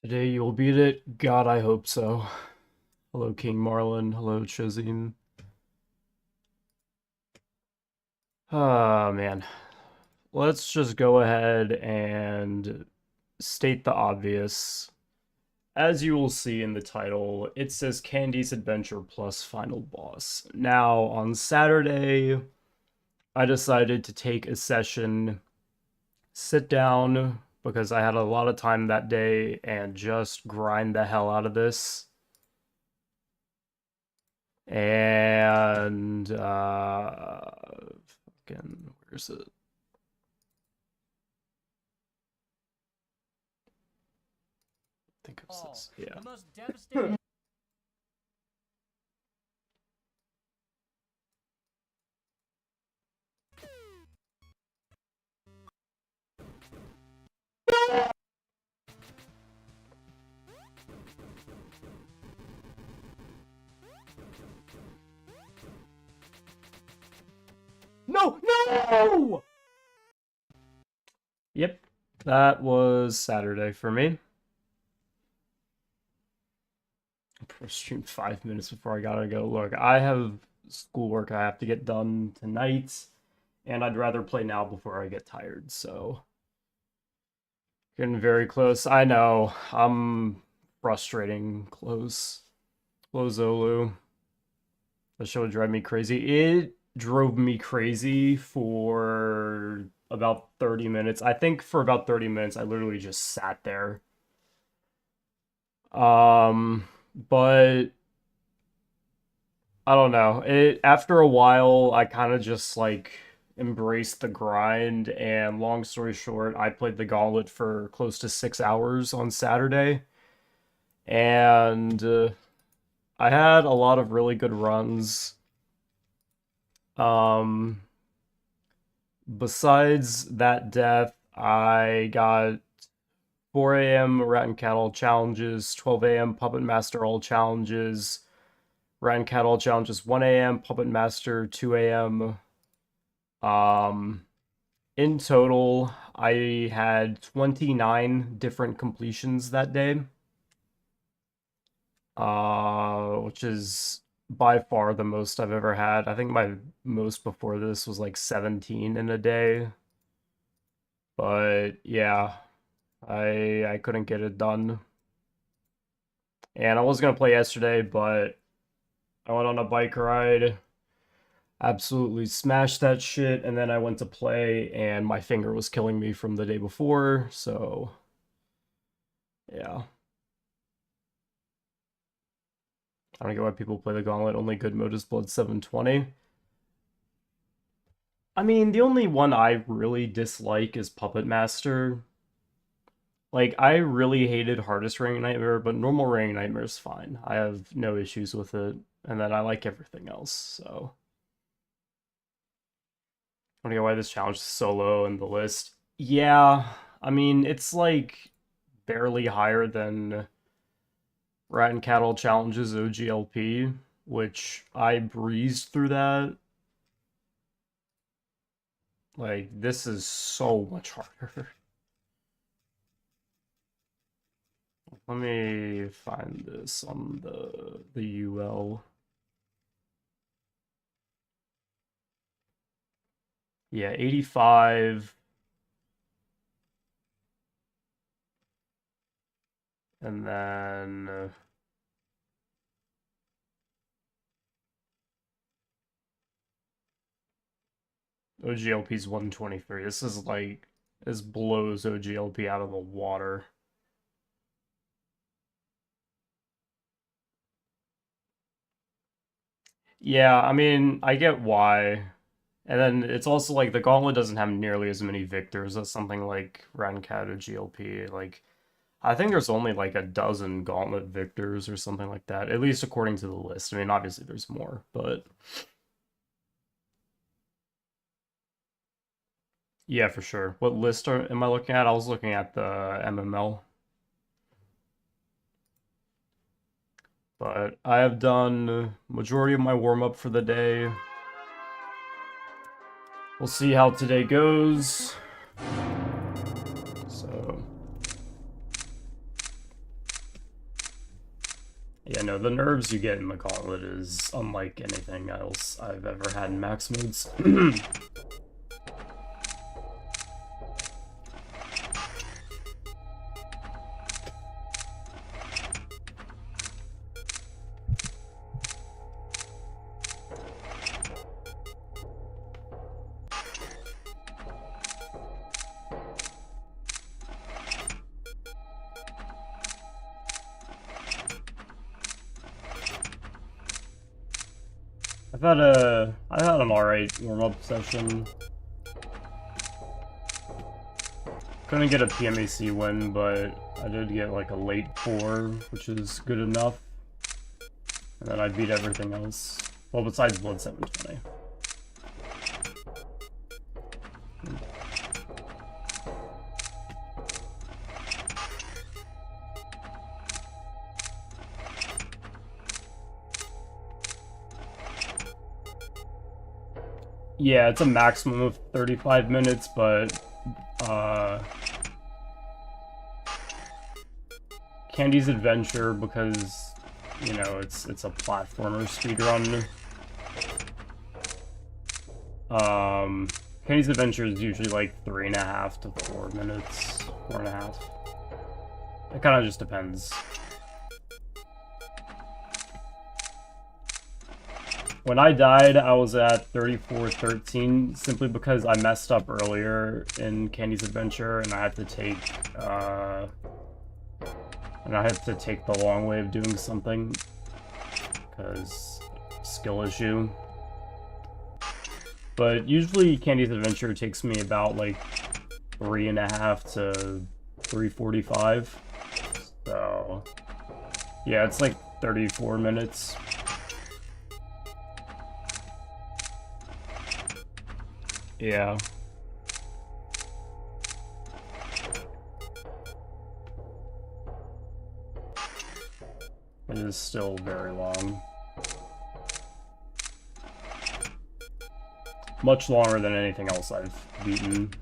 Today you will beat it. God, I hope so. Hello, King Marlin. Hello, Chazim. Oh, man. Let's just go ahead and state the obvious. As you will see in the title, it says Candy's Adventure plus Final Boss. Now, on Saturday, I decided to take a session, sit down, because I had a lot of time that day, and just grind the hell out of this. And fucking where's it? I think it was this. Yeah. The most devastating. No, no! Yep, that was Saturday for me. I streamed 5 minutes before I gotta go. Look, I have schoolwork I have to get done tonight, and I'd rather play now before I get tired, so. Getting very close. I know, I'm frustrating close. Olu. That show would drive me crazy. It drove me crazy for about 30 minutes. I think for about 30 minutes, I literally just sat there. But I don't know. After a while, I kind of just like embraced the grind. And long story short, I played the Gauntlet for close to 6 hours on Saturday, and I had a lot of really good runs. Besides that death, I got 4 a.m. Rat and Cattle challenges, 12 a.m. Puppet Master all challenges, Rat and Cattle challenges 1 a.m., Puppet Master 2 a.m. In total, I had 29 different completions that day, which is by far the most I've ever had. I think my most before this was like 17 in a day. But yeah, I couldn't get it done. And I was gonna play yesterday, but I went on a bike ride, absolutely smashed that shit, and then I went to play and my finger was killing me from the day before, so yeah. I don't get why people play the Gauntlet. Only good mode is Blood 720. I mean, the only one I really dislike is Puppet Master. Like, I really hated Hardest Ring Nightmare, but Normal Ring Nightmare is fine. I have no issues with it, and then I like everything else, so. I don't get why this challenge is so low in the list. Yeah, I mean, it's like barely higher than Rat and Cattle Challenges OGLP, which I breezed through that. Like, this is so much harder. Let me find this on the UL. Yeah, 85. And then OGLP is 123. This is like, this blows OGLP out of the water. Yeah, I mean, I get why. And then it's also like the Gauntlet doesn't have nearly as many victors as something like Rankat or GLP. Like, I think there's only like a dozen Gauntlet victors or something like that, at least according to the list. I mean, obviously there's more, but yeah, for sure. What list am I looking at? I was looking at the MML. But I have done majority of my warm-up for the day. We'll see how today goes. So Yeah, no, the nerves you get in the Gauntlet is unlike anything else I've ever had in max modes. I had an alright warm-up session. Couldn't get a PMAC win, but I did get like a late 4, which is good enough. And then I beat everything else. Well, besides Blood 720. Yeah, it's a maximum of 35 minutes, but Candy's Adventure, because, you know, it's a platformer speedrun. Candy's Adventure is usually like 3.5 to 4 minutes, 4.5. It kind of just depends. When I died, I was at 34:13 simply because I messed up earlier in Candy's Adventure, and I had to take the long way of doing something because skill issue. But usually Candy's Adventure takes me about like 3.5 to 3:45. So yeah, it's like 34 minutes. Yeah. It is still very long. Much longer than anything else I've beaten.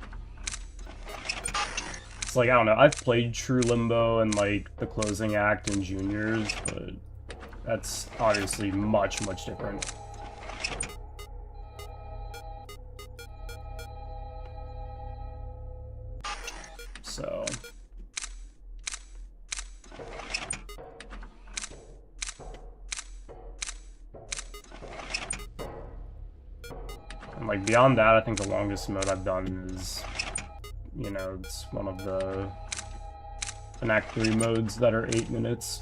It's like, I don't know, I've played True Limbo and like the closing act in Juniors, but that's obviously much different. So and like beyond that, I think the longest mode I've done is, you know, it's one of the FNAF 3 modes that are 8 minutes.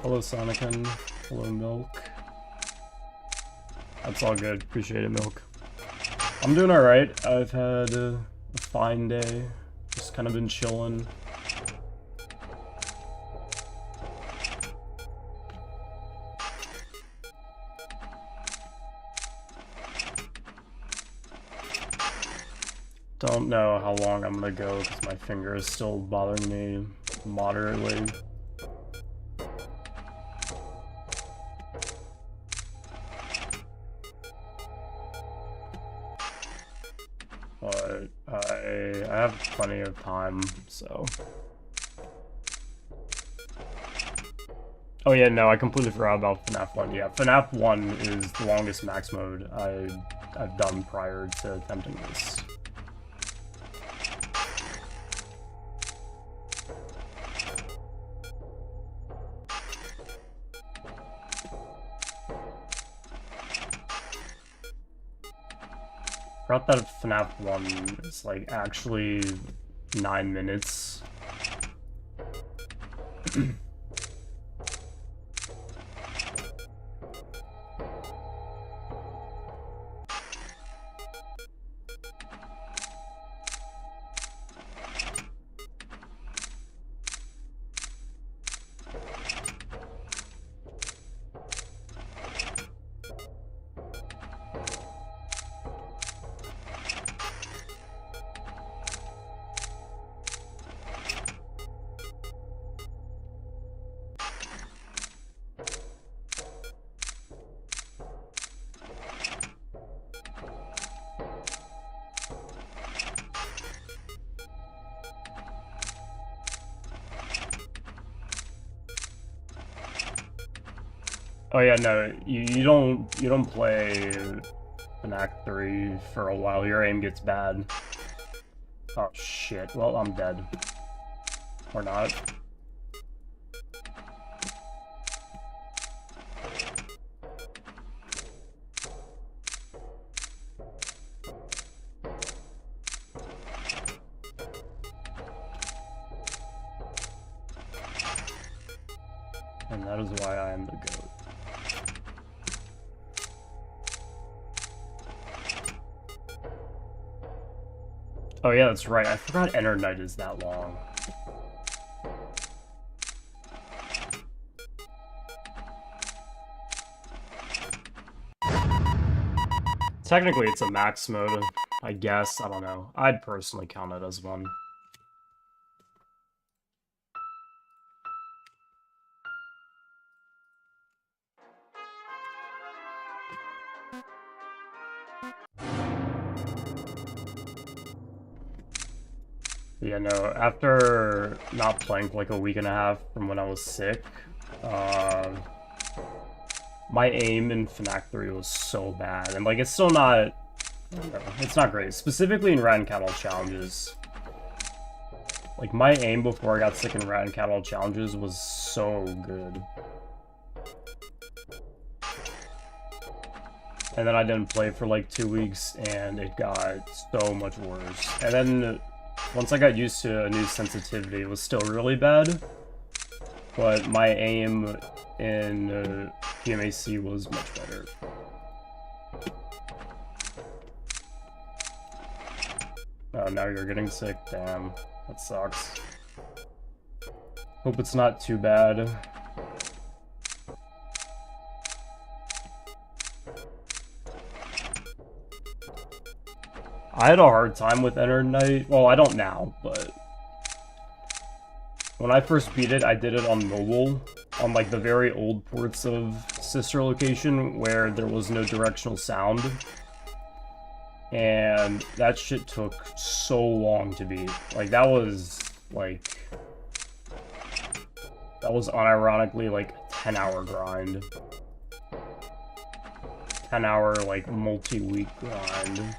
Hello Sonicon, hello Milk. That's all good. Appreciate it, Milk. I'm doing alright. I've had a fine day. Just kind of been chilling. Don't know how long I'm gonna go because my finger is still bothering me moderately. But I have plenty of time, so. Oh yeah, no, I completely forgot about FNAF 1. Yeah, FNAF 1 is the longest max mode I've done prior to attempting this. I forgot that FNAF 1 is like actually 9 minutes. Oh yeah, no, you don't play FNAF 3 for a while. Your aim gets bad. Oh shit. Well, I'm dead. Or not. And that is why I am the GOAT. Oh yeah, that's right. I forgot Enter Night is that long. Technically, it's a max mode, I guess. I don't know. I'd personally count it as one. Yeah, no, after not playing for like a week and a half from when I was sick, my aim in FNAF 3 was so bad, and like it's still not, it's not great, specifically in Rat and Cattle challenges. Like my aim before I got sick in Rat and Cattle challenges was so good. And then I didn't play for like 2 weeks, and it got so much worse. And then once I got used to a new sensitivity, it was still really bad. But my aim in PMAC was much better. Oh, now you're getting sick. Damn, that sucks. Hope it's not too bad. I had a hard time with Enter Night. Well, I don't now, but when I first beat it, I did it on mobile, on like the very old ports of Sister Location where there was no directional sound. And that shit took so long to beat. Like that was unironically like a 10-hour grind. 10-hour like multi-week grind.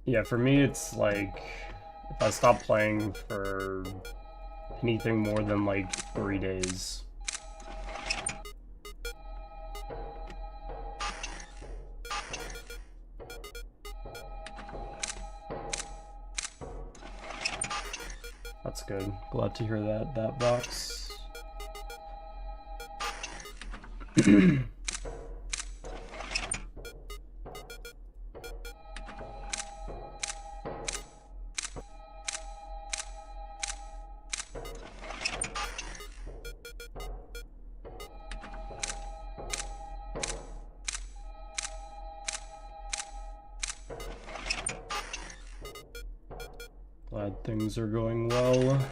Yeah, for me, it's like, if I stop playing for anything more than like 3 days. That's good. Glad to hear that box. Glad things are going well.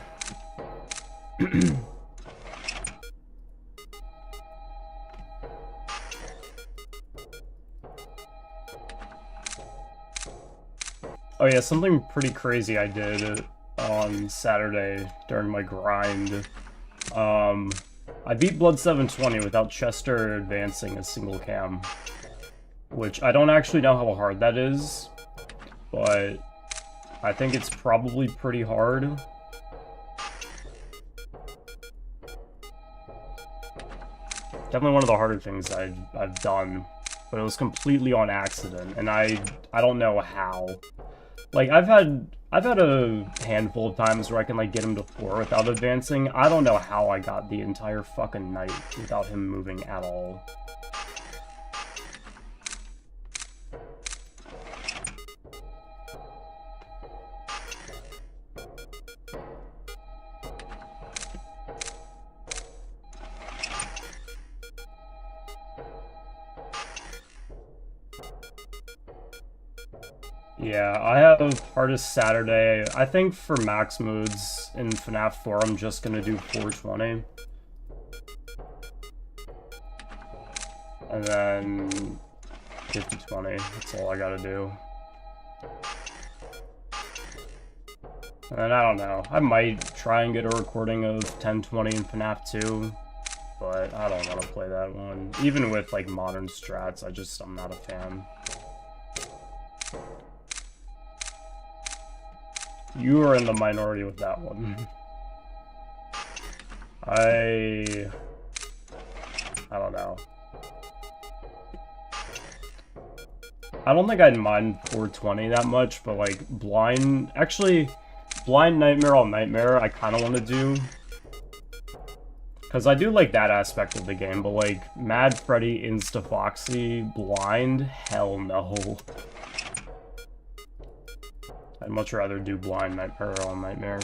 Oh yeah, something pretty crazy I did on Saturday during my grind. I beat Blood 720 without Chester advancing a single cam, which I don't actually know how hard that is, but I think it's probably pretty hard. Definitely one of the harder things I've done, but it was completely on accident, and I don't know how. Like I've had a handful of times where I can like get him to 4 without advancing. I don't know how I got the entire fucking night without him moving at all. Yeah, I have hardest Saturday. I think for max modes, in FNAF 4, I'm just gonna do 420. And then 50-20, that's all I gotta do. And I don't know, I might try and get a recording of 1020 in FNAF 2, but I don't want to play that one. Even with like modern strats, I'm not a fan. You are in the minority with that one. I don't know. I don't think I'd mind 420 that much, but like Blind Nightmare All Nightmare I kind of want to do. Because I do like that aspect of the game, but like Mad Freddy, Insta-Foxy, Blind, hell no. I'd much rather do Blind Nightmare All Nightmare.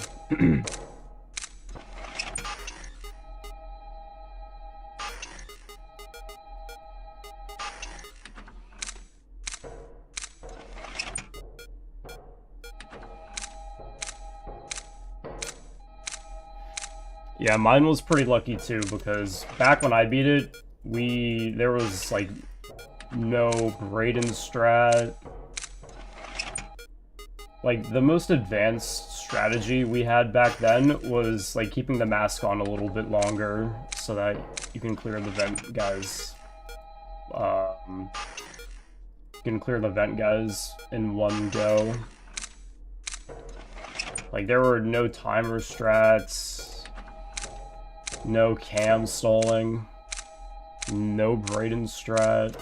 Yeah, mine was pretty lucky too, because back when I beat it, there was like no Braden strat. Like the most advanced strategy we had back then was like keeping the mask on a little bit longer so that you can clear the vent guys. You can clear the vent guys in one go. Like there were no timer strats. No cam stalling. No Braden strat.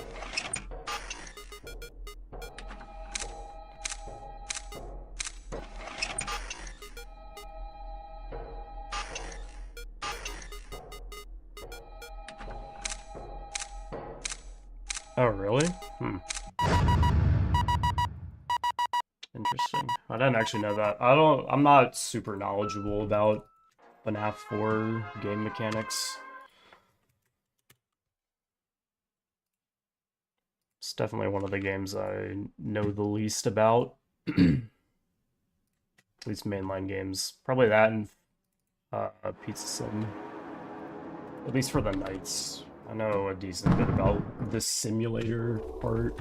Oh, really? Interesting. I didn't actually know that. I'm not super knowledgeable about FNAF 4 game mechanics. It's definitely one of the games I know the least about. At least mainline games. Probably that and Pizza Sim. At least for the nights. I know a decent bit about the simulator part.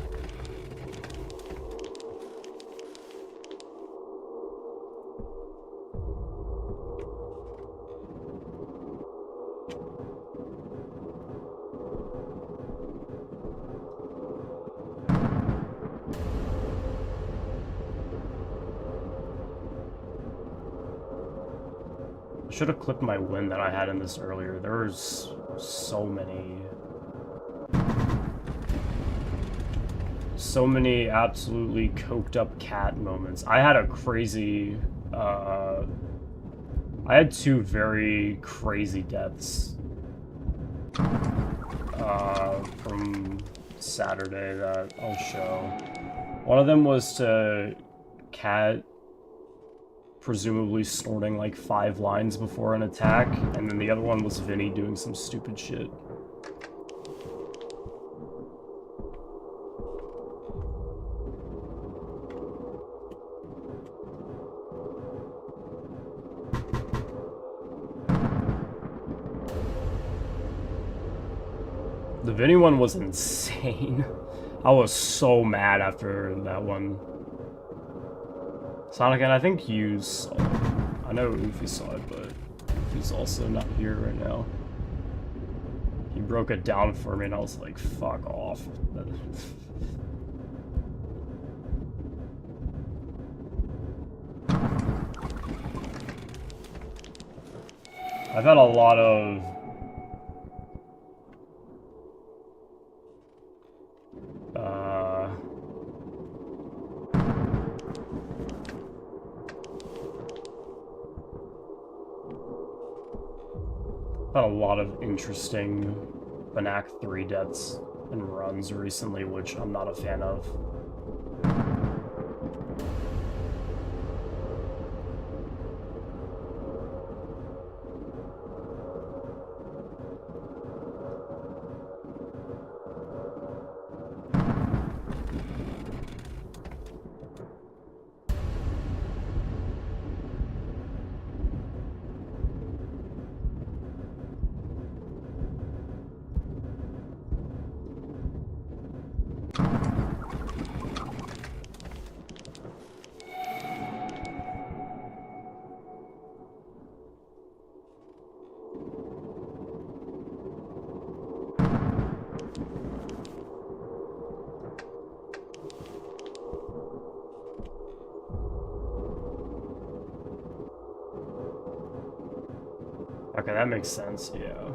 I should have clipped my win that I had in this earlier. There was so many absolutely coked up cat moments. I had a crazy, I had two very crazy deaths from Saturday that I'll show. One of them was to Cat presumably snorting like 5 lines before an attack, and then the other one was Vinny doing some stupid shit. The Vinny one was insane. I was so mad after that one. Sonic, and I think you saw it. I know Oofy saw it, but he's also not here right now. He broke it down for me, and I was like, fuck off. I've had a lot of interesting FNAF 3 deaths and runs recently, which I'm not a fan of. Okay, that makes sense, yeah.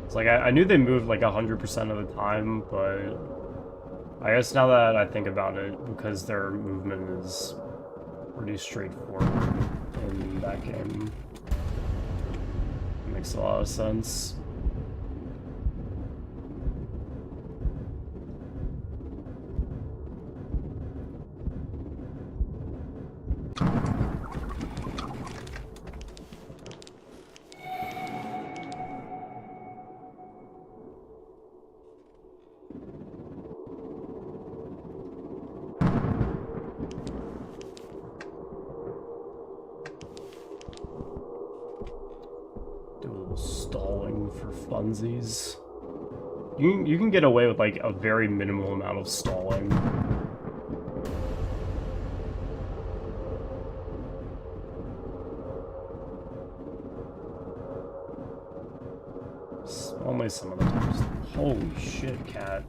It's like, I knew they moved like 100% of the time, but I guess now that I think about it, because their movement is pretty straightforward in that game, it makes a lot of sense. Do a little stalling for funsies. You can get away with like a very minimal amount of stalling. Only some of the times. Holy shit, cat.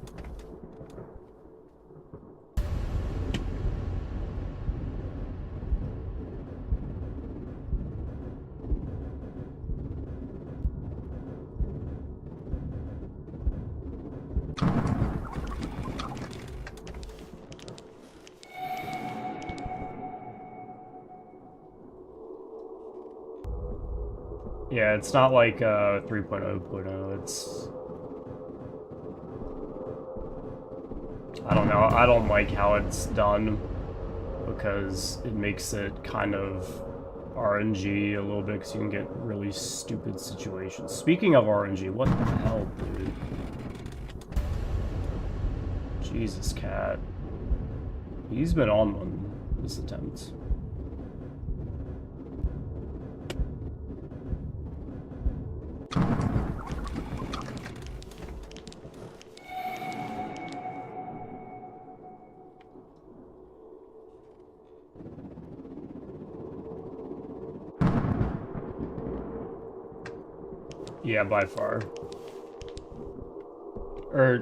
Yeah, it's not like 3.0.0, it's... I don't know, I don't like how it's done, because it makes it kind of RNG a little bit, because you can get really stupid situations. Speaking of RNG, what the hell, dude? Jesus, cat. He's been on one this attempt. Yeah, by far. Or...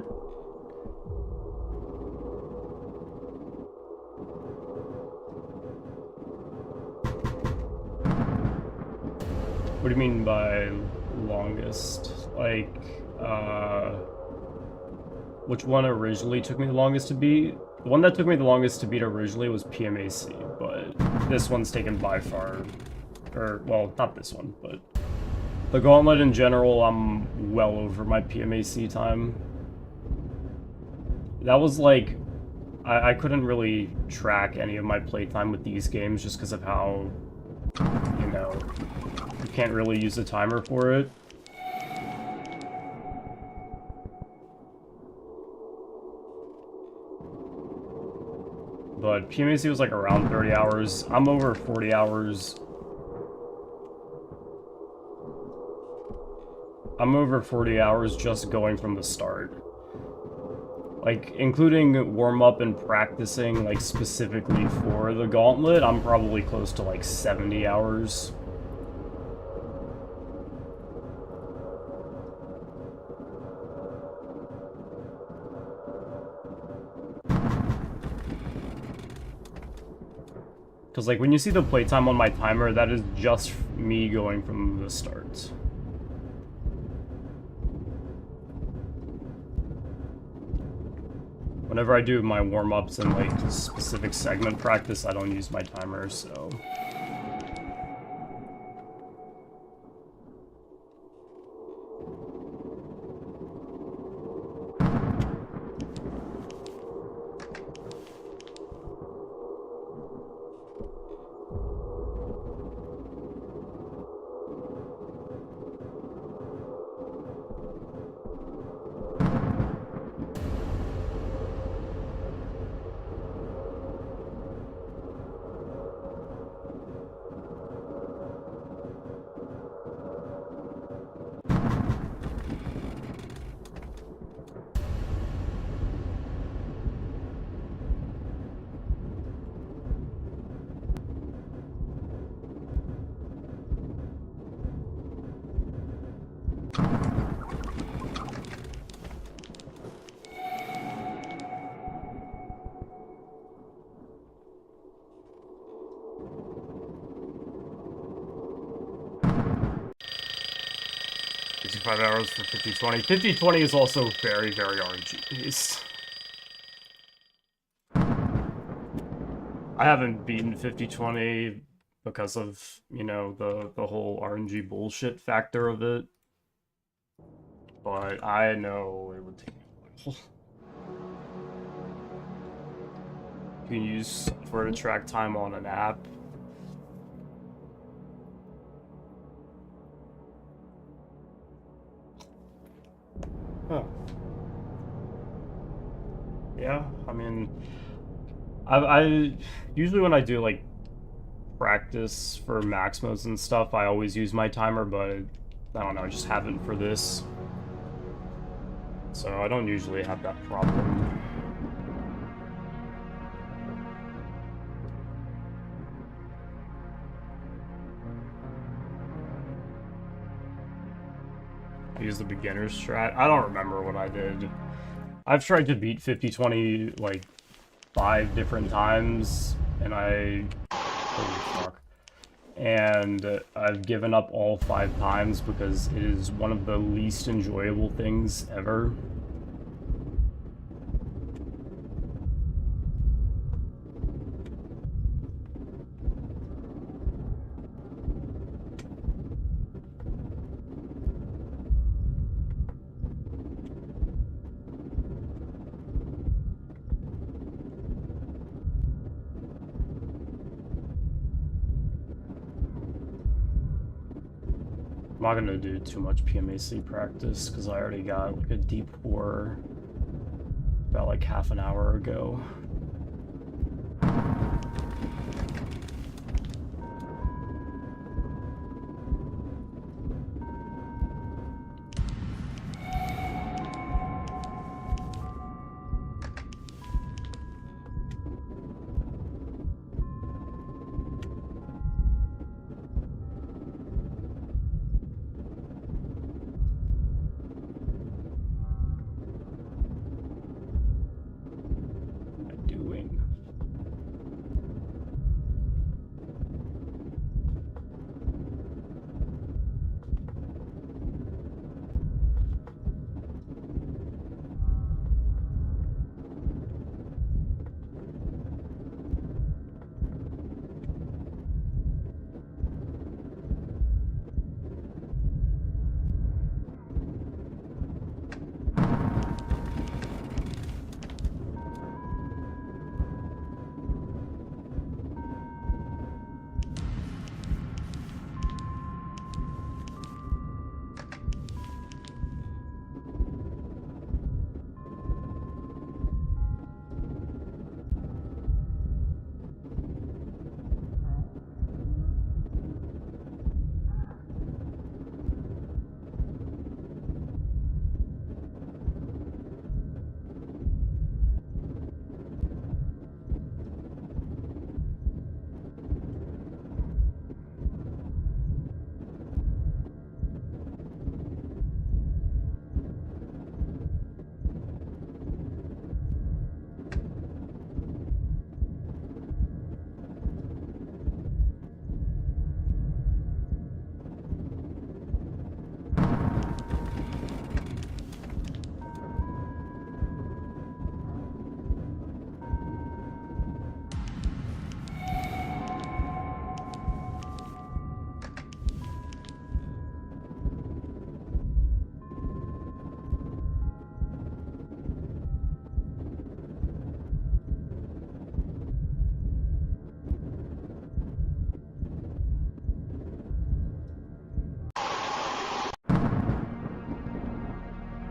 What do you mean by longest? Like, which one originally took me the longest to beat? The one that took me the longest to beat originally was PMAC, but this one's taken by far. Or, well, not this one, but... The Gauntlet in general, I'm well over my PMAC time. That was like... I couldn't really track any of my playtime with these games just because of how, you know, you can't really use a timer for it. But PMAC was like around 30 hours. I'm over 40 hours. I'm over 40 hours just going from the start. Like, including warm-up and practicing, like, specifically for the Gauntlet, I'm probably close to, like, 70 hours. Because, like, when you see the playtime on my timer, that is just me going from the start. Whenever I do my warm-ups and, like, specific segment practice, I don't use my timer, so... 55 hours for 50-20. 50-20 is also very, very RNG based. I haven't beaten 50-20 because of, you know, the whole RNG bullshit factor of it. But I know it would take me a while. You can use software to track time on an app. Huh. Yeah, I mean, I usually when I do like practice for max modes and stuff, I always use my timer, but I don't know, I just haven't for this. So I don't usually have that problem. I use the beginner strat. I don't remember what I did. I've tried to beat 50-20 like 5 different times, and holy fuck. And I've given up all 5 times because it is one of the least enjoyable things ever. I'm not gonna do too much PMAC practice because I already got like a deep horror about like half an hour ago. What am I doing?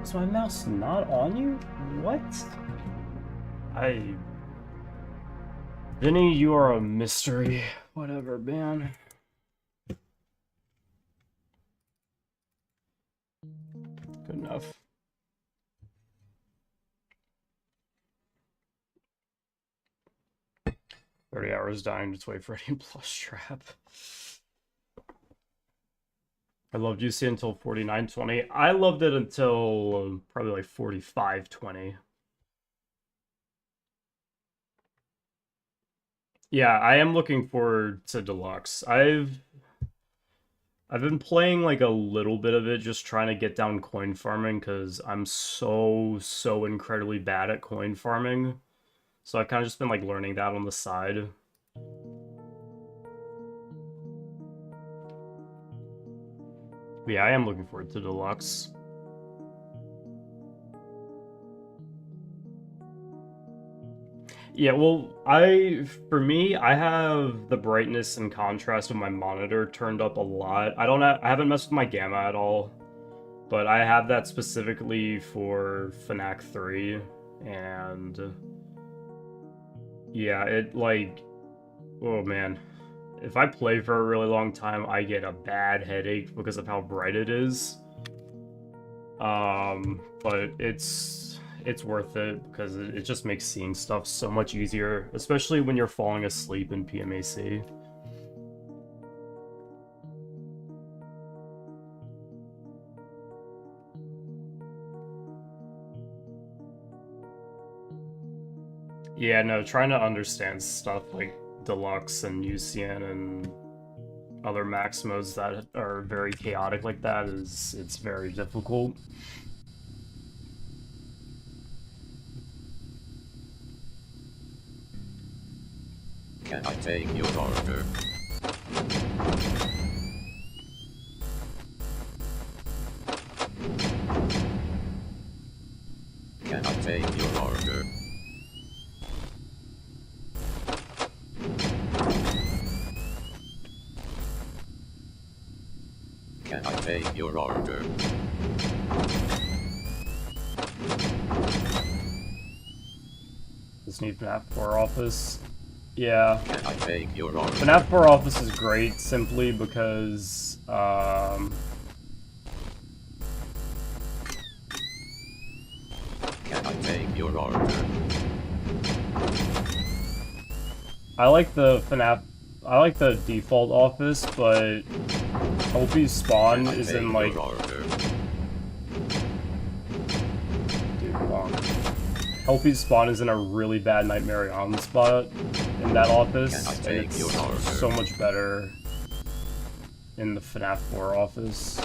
Is my mouse not on you? What? Vinny, you are a mystery. Whatever, man. Good enough. "30 hours dying to wait for any plus trap." I loved UC until 49-20. I loved it until probably like 45-20. Yeah, I am looking forward to Deluxe. I've been playing like a little bit of it, just trying to get down coin farming because I'm so incredibly bad at coin farming. So I've kind of just been like learning that on the side. But yeah, I am looking forward to Deluxe. Yeah, well, for me, I have the brightness and contrast of my monitor turned up a lot. I haven't messed with my gamma at all, but I have that specifically for FNAF 3, and yeah, it like, oh man, if I play for a really long time, I get a bad headache because of how bright it is. But it's worth it because it just makes seeing stuff so much easier, especially when you're falling asleep in PMAC. Yeah, no, trying to understand stuff like Deluxe and UCN and other max modes that are very chaotic like that it's very difficult. Can I take your order? Can I take your order? Can I take your order? This new FNAF 4 office. Yeah. Can I take your order? FNAF 4 office is great simply because Can I take your order? I like the default office, but Hopi's spawn is in like Hopi's spawn is in a really bad Nightmare Island spot in that office, and it's so much better in the FNAF 4 office.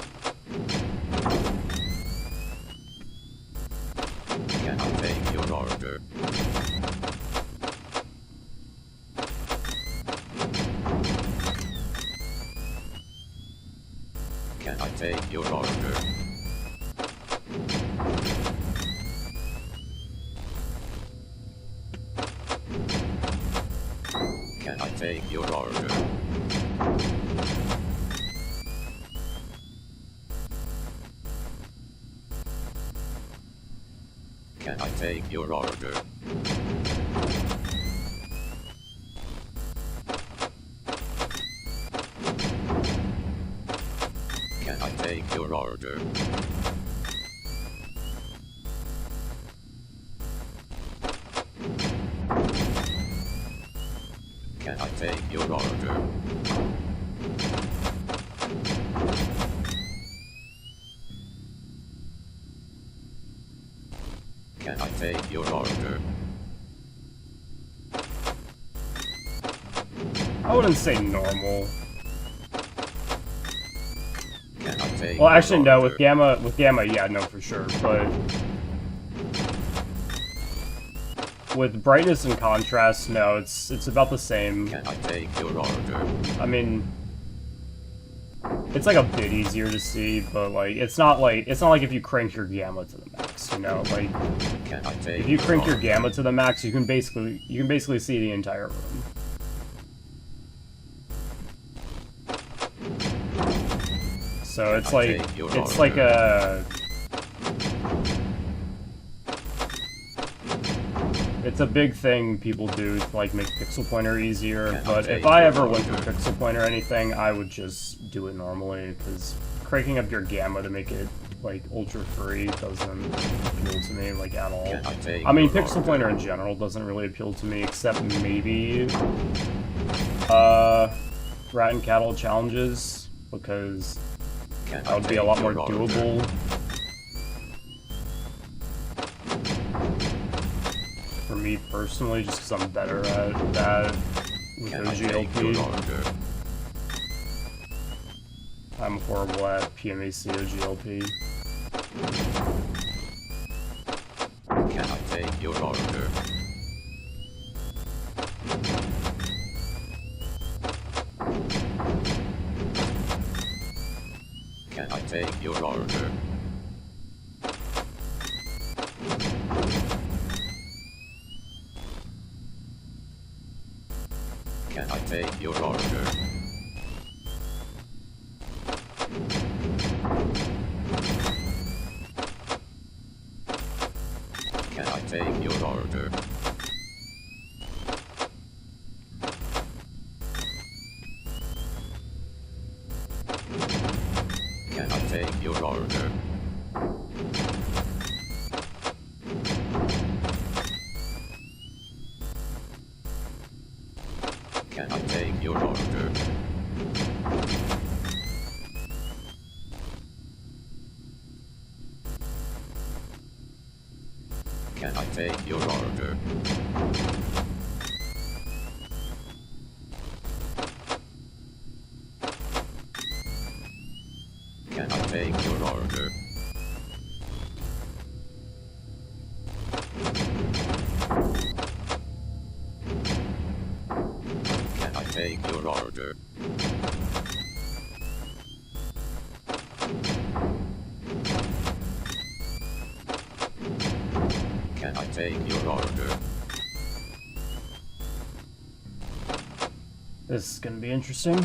Can I take your order? Can I take your order? Can I take your order? Can I take your order? Can I take your order? Can I take your order? Can I take your order? I wouldn't say normal. Can I take Well, actually, your no. order? With gamma, yeah, no, for sure. But with brightness and contrast, no, it's about the same. Can I take your order? I mean, it's like a bit easier to see, but like it's not like if you crank your gamma to the max, you know? Like Can I take if you crank your order? gamma to the max, you can basically see the entire room. So it's like it's a big thing people do to like make pixel pointer easier, but if I ever went to pixel pointer or anything, I would just do it normally, because cranking up your gamma to make it like ultra free doesn't appeal to me like at all. I mean, pixel pointer in general doesn't really appeal to me, except maybe rat and cattle challenges, because that would be a lot more doable. For me personally, just because I'm better at that with OGLP. I'm horrible at PMAC or GLP. Can I take your order? Can I take your order? Can I take your order? Can I take your order? Can I take your order? Can I take your order? Can I take your order? Can I take your order? Can I take your order? Can I take your order? This is gonna be interesting.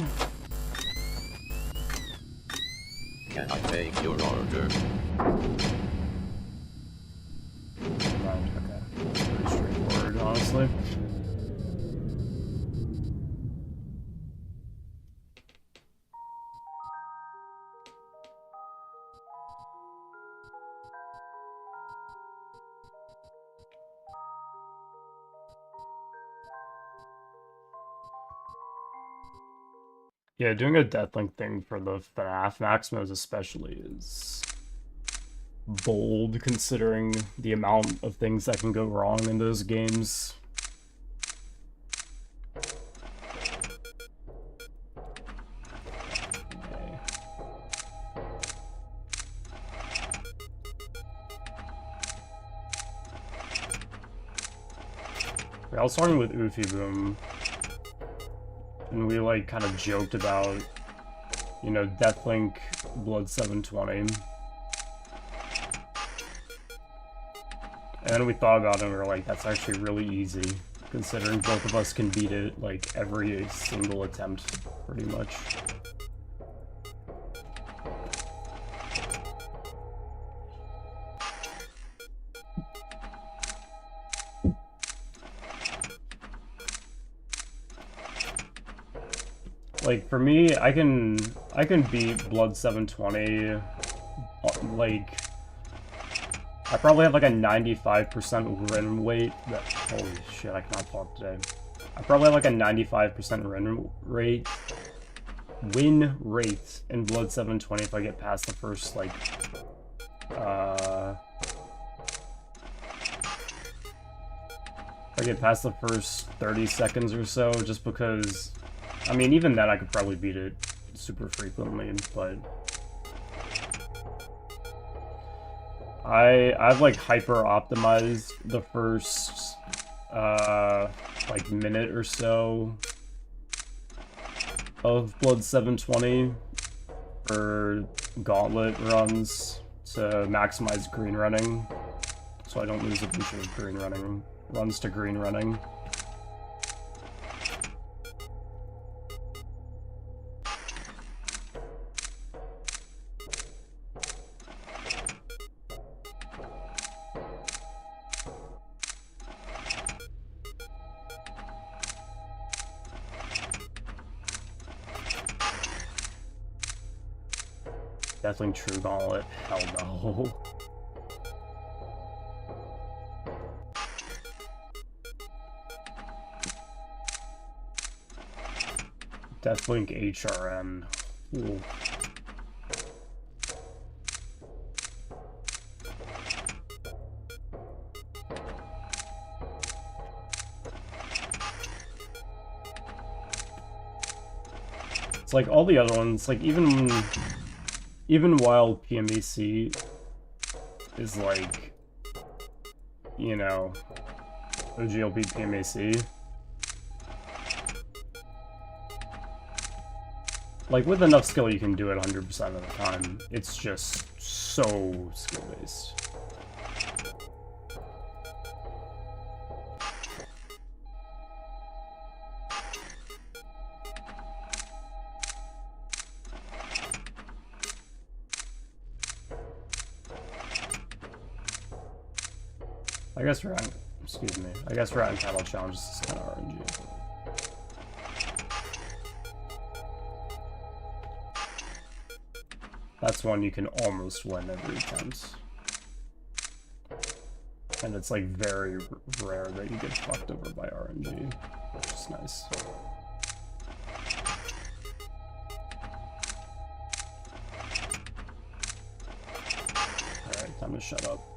Can I take your order? Right, okay. That's pretty straightforward, honestly. Yeah, doing a deathlink thing for the FNAF Maximos especially is bold considering the amount of things that can go wrong in those games. I was talking with Oofy Boom, and we like kind of joked about, you know, Deathlink Blood 720. And then we thought about it and we were like, that's actually really easy, considering both of us can beat it like every single attempt, pretty much. Like, for me, I can beat Blood 720, like, I probably have like a 95% win rate. Holy shit, I cannot talk today. I probably have like a 95% win rate in Blood 720 if I get past the first, like, if I get past the first 30 seconds or so, just because, I mean, even then I could probably beat it super frequently, but I've like hyper optimized the first like minute or so of Blood 720 for Gauntlet runs to maximize green running, so I don't lose a bunch of green running runs to green running. Definitely true Gauntlet. Hell no. Deathlink HRN. Ooh. It's like all the other ones, like even while PMAC is like, you know, OGLP PMAC, like with enough skill you can do it 100% of the time. It's just so skill-based. I guess excuse me, I guess rat and cattle challenges is kind of RNG. That's one you can almost win every attempt. And it's like very rare that you get fucked over by RNG, which is nice. Alright, time to shut up.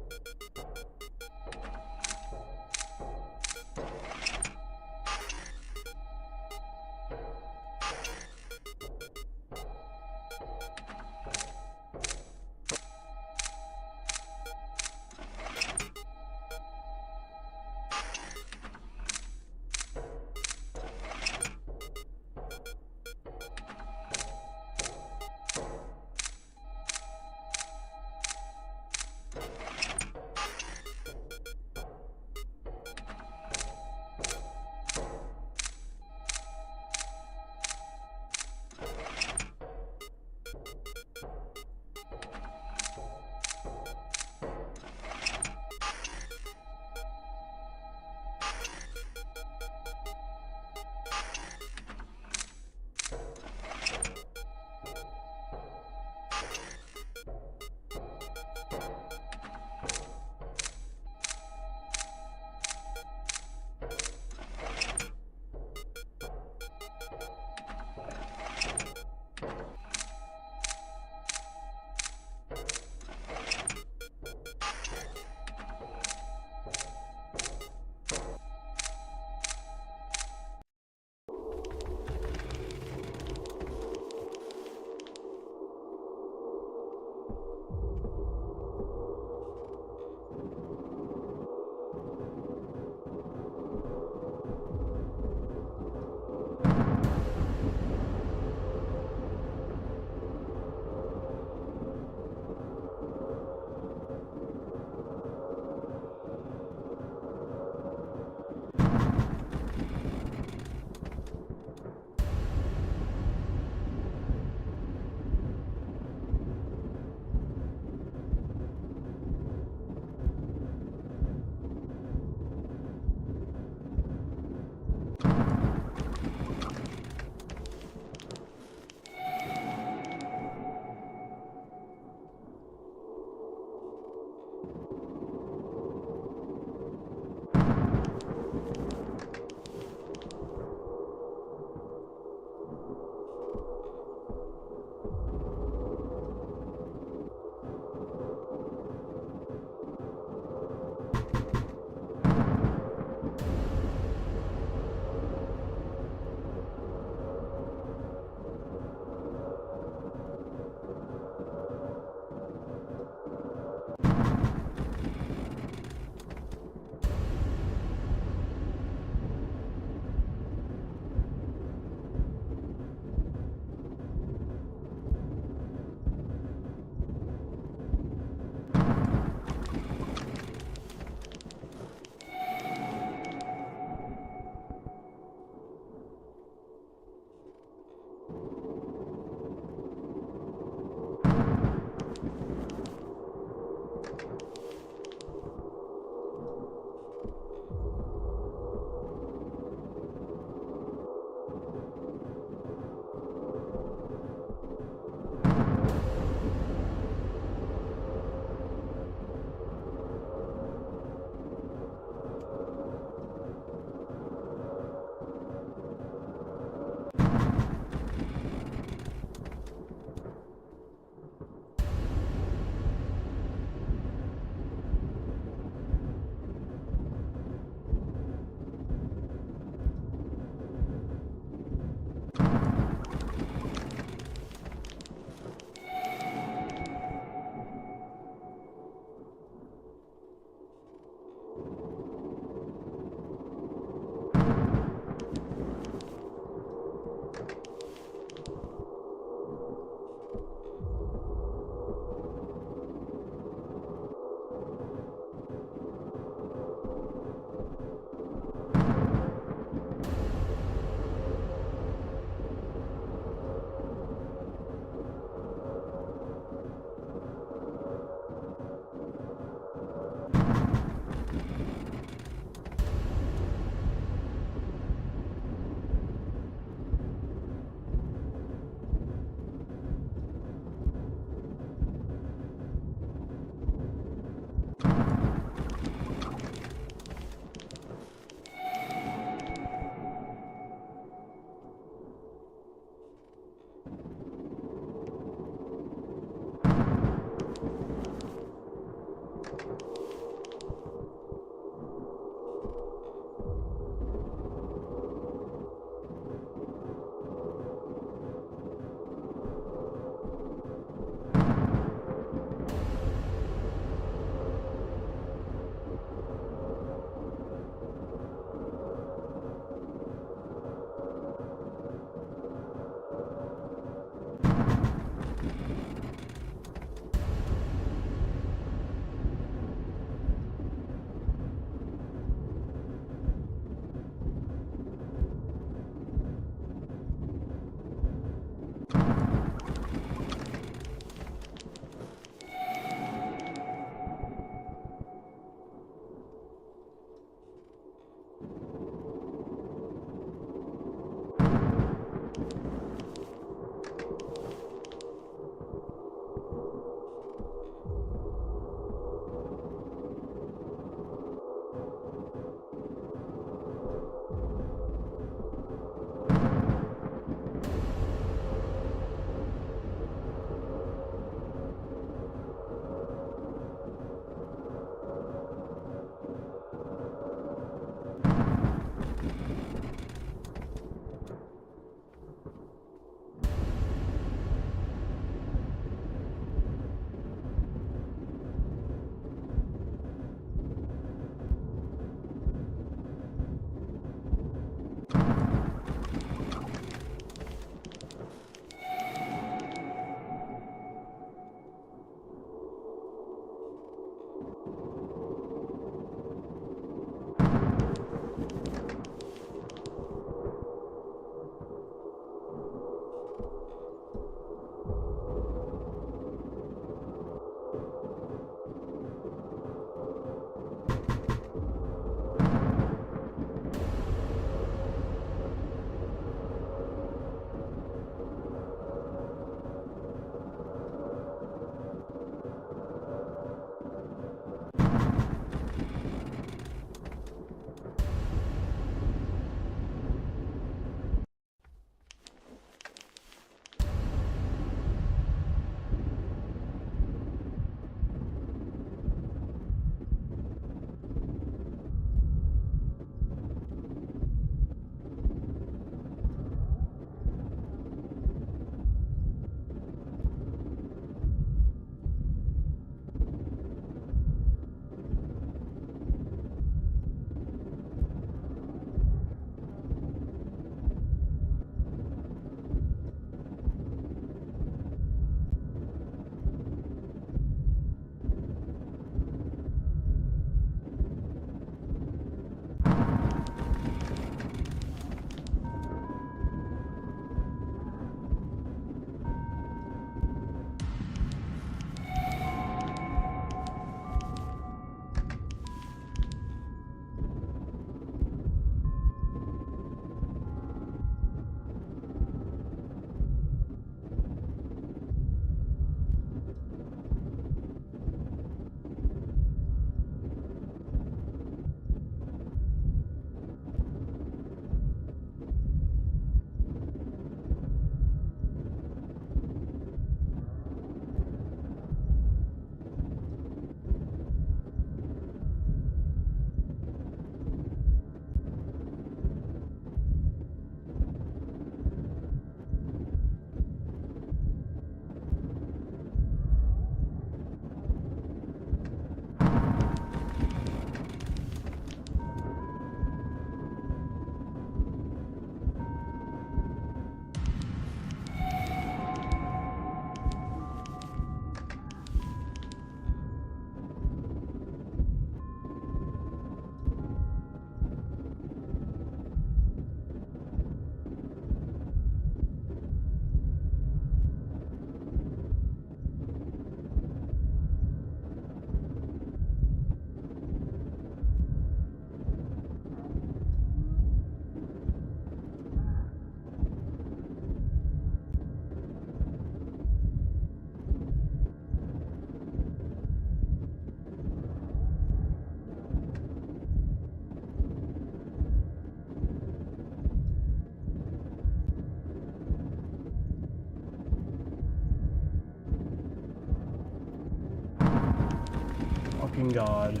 fucking god.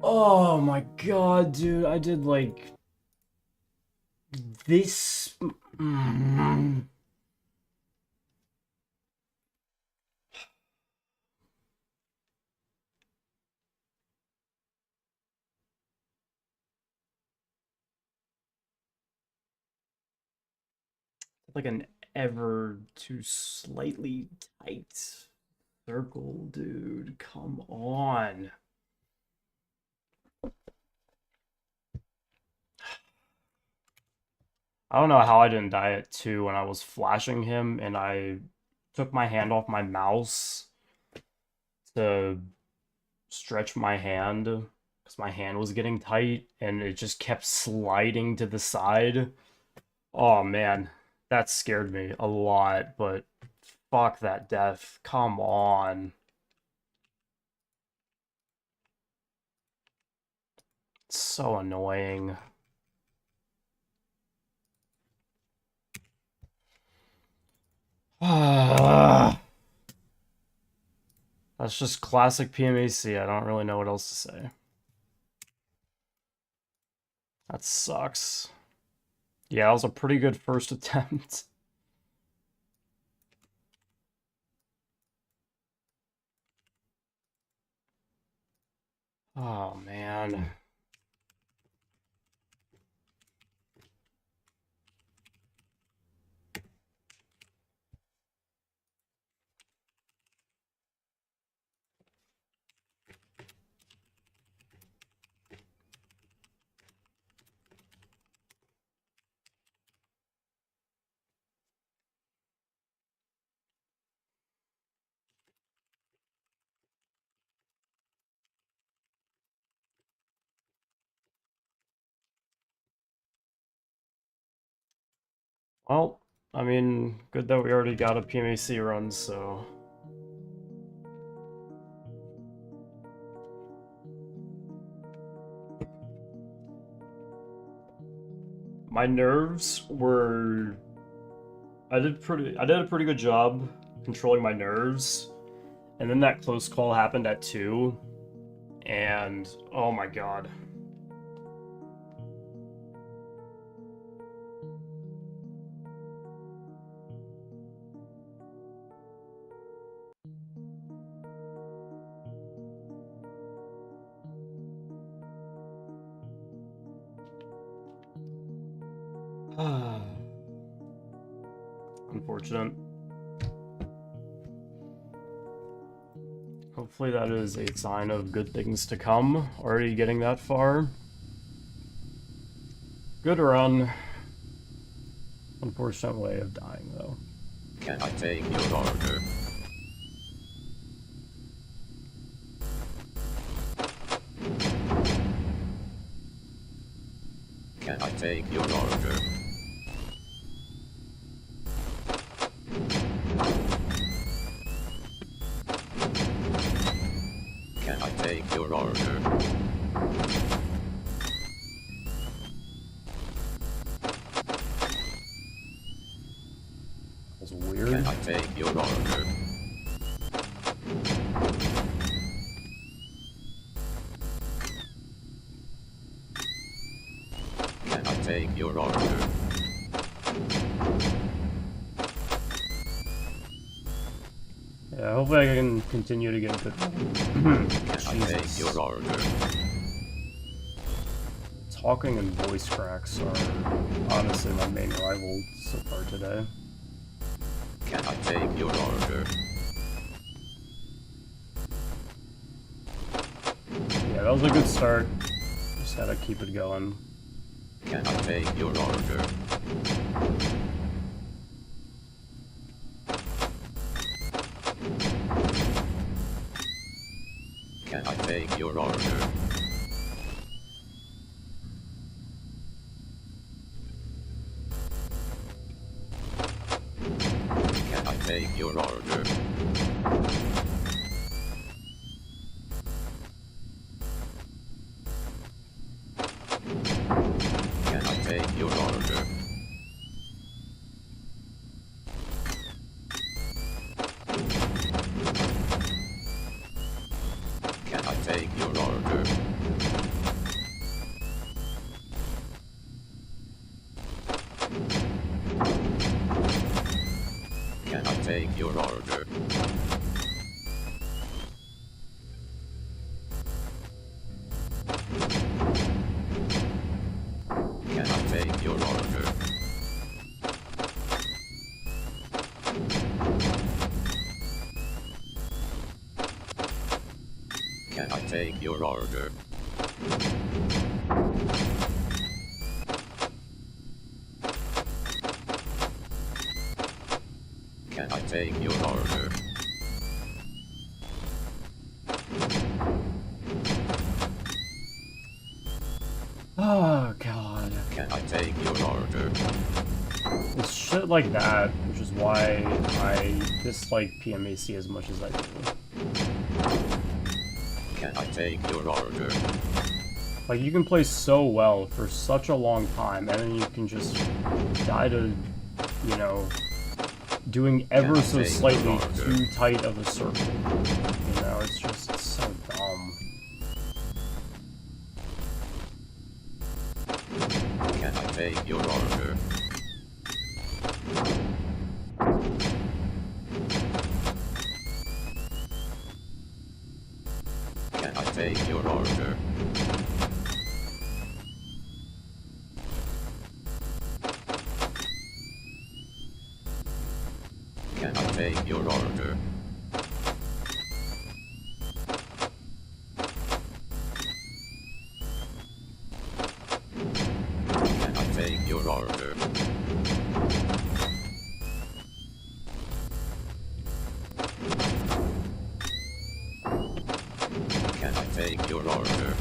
Oh my god, dude, I did like this. Like an ever too slightly tight circle, dude. Come on. I don't know how I didn't die at 2 when I was flashing him and I took my hand off my mouse to stretch my hand because my hand was getting tight and it just kept sliding to the side. Oh man, that scared me a lot, but fuck that death. Come on. It's so annoying. That's just classic PMAC. I don't really know what else to say. That sucks. Yeah, that was a pretty good first attempt. Oh, man. Well, I mean, good that we already got a PMAC run, so... My nerves were... I did a pretty good job controlling my nerves, and then that close call happened at 2, and oh my god. Unfortunate. Hopefully that is a sign of good things to come. Already getting that far. Good run. Unfortunate way of dying, though. Can I take your order? Can I take your order? Can I take your order? That's weird. Can I take your order? Can I take your order? Yeah, hopefully I can continue to get good. Can I take your order? Talking and voice cracks are honestly my main rival so far today. Can I take your order? Yeah, that was a good start. Just gotta keep it going. Can I take your order? Can I take your order? Can I take your order? Can I take your order? Can I take your order? Can I take your order? Can I take your order? Can I take your order? Can I take your order? Oh god. Can I take your order? It's shit like that, which is why I dislike PMAC as much as I do. Can I take your order? Like, you can play so well for such a long time, and then you can just die to, you know, doing ever Can I so take slightly your order? too tight of a circle. You know, it's just so dumb. Can I take your order? Can I take your order? Can I take your order? Can I take your order? Can I take your order?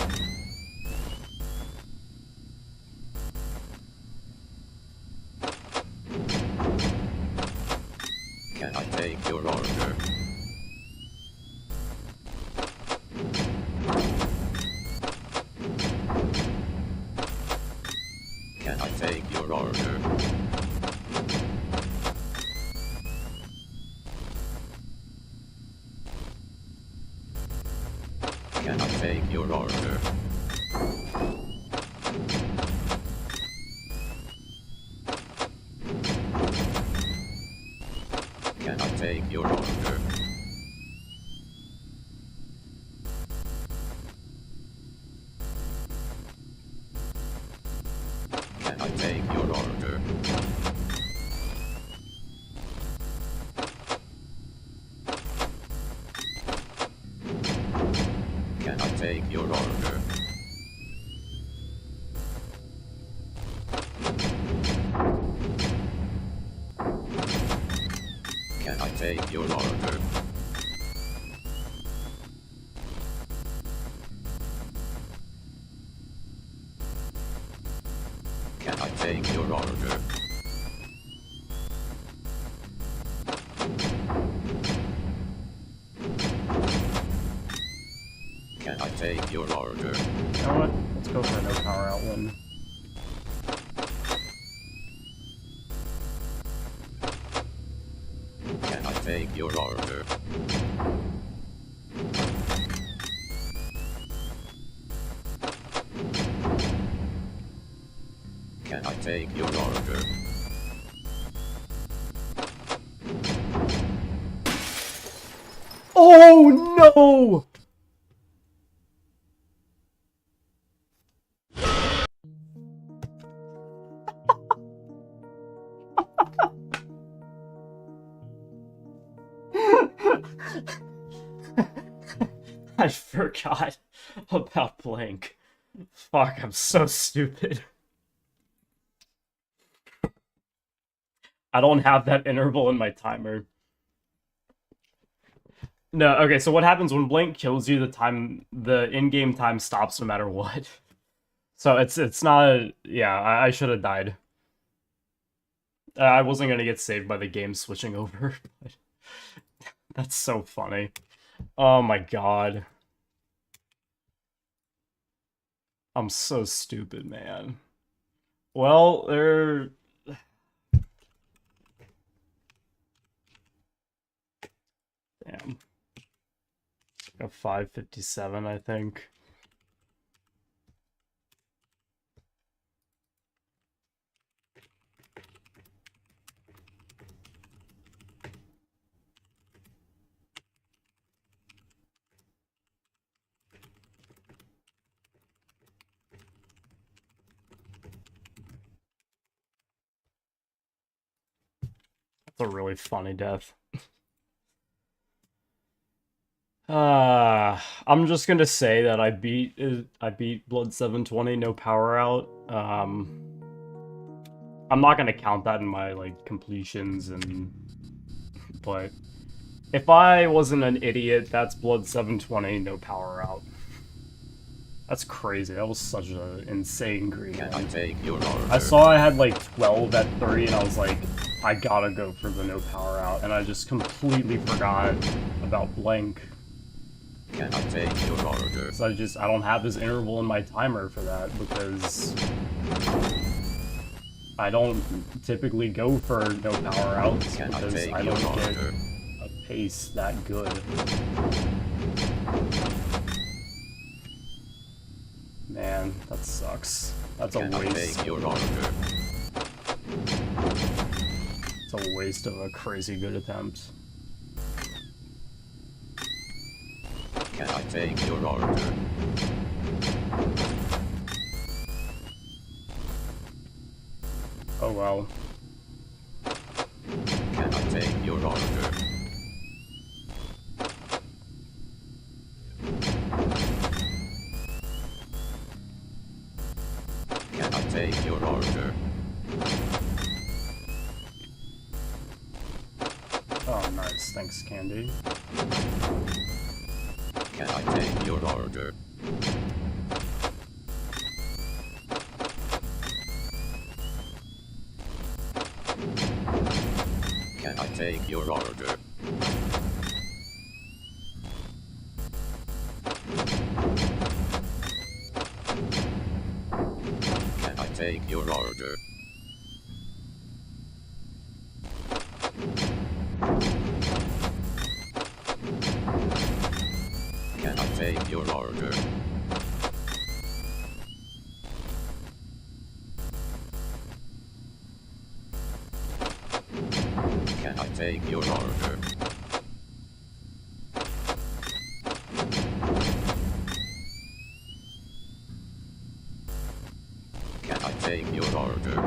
Can I take your order? Can I take your order? Can I take your order? Can I take your order? Can I take your order? Can I take your order? Can I take your order? Can I take your order? Can I take your order? You know what? Let's go for a no power out one. Can I take your order? Can I take your order? Oh no! I forgot about blank. Fuck, I'm so stupid. I don't have that interval in my timer. No, okay, so what happens when blank kills you, the in-game time stops no matter what. So it's not, yeah, I should have died. I wasn't gonna get saved by the game switching over, but that's so funny. Oh my god. I'm so stupid, man. Well, they're... Damn. A 557, I think. That's a really funny death. I'm just gonna say that I beat Blood 720 no power out. I'm not gonna count that in my like completions but if I wasn't an idiot, that's Blood 720 no power out. That's crazy. That was such an insane green. Can I take your order? I saw I had like 12 at 3 and I was like, I gotta go for the no power out, and I just completely forgot about blank. Can I take your order? So I don't have this interval in my timer for that because I don't typically go for no power outs because I don't get a pace that good. Man, that sucks. That's a waste. It's a waste of a crazy good attempt. Can I take your order? Oh well. Can I take your order? Can I take your order? Oh, nice. Thanks, Candy. Can I take your order? Can I take your order? Can I take your order? Can I take your order? Can I take your order? Can I take your order?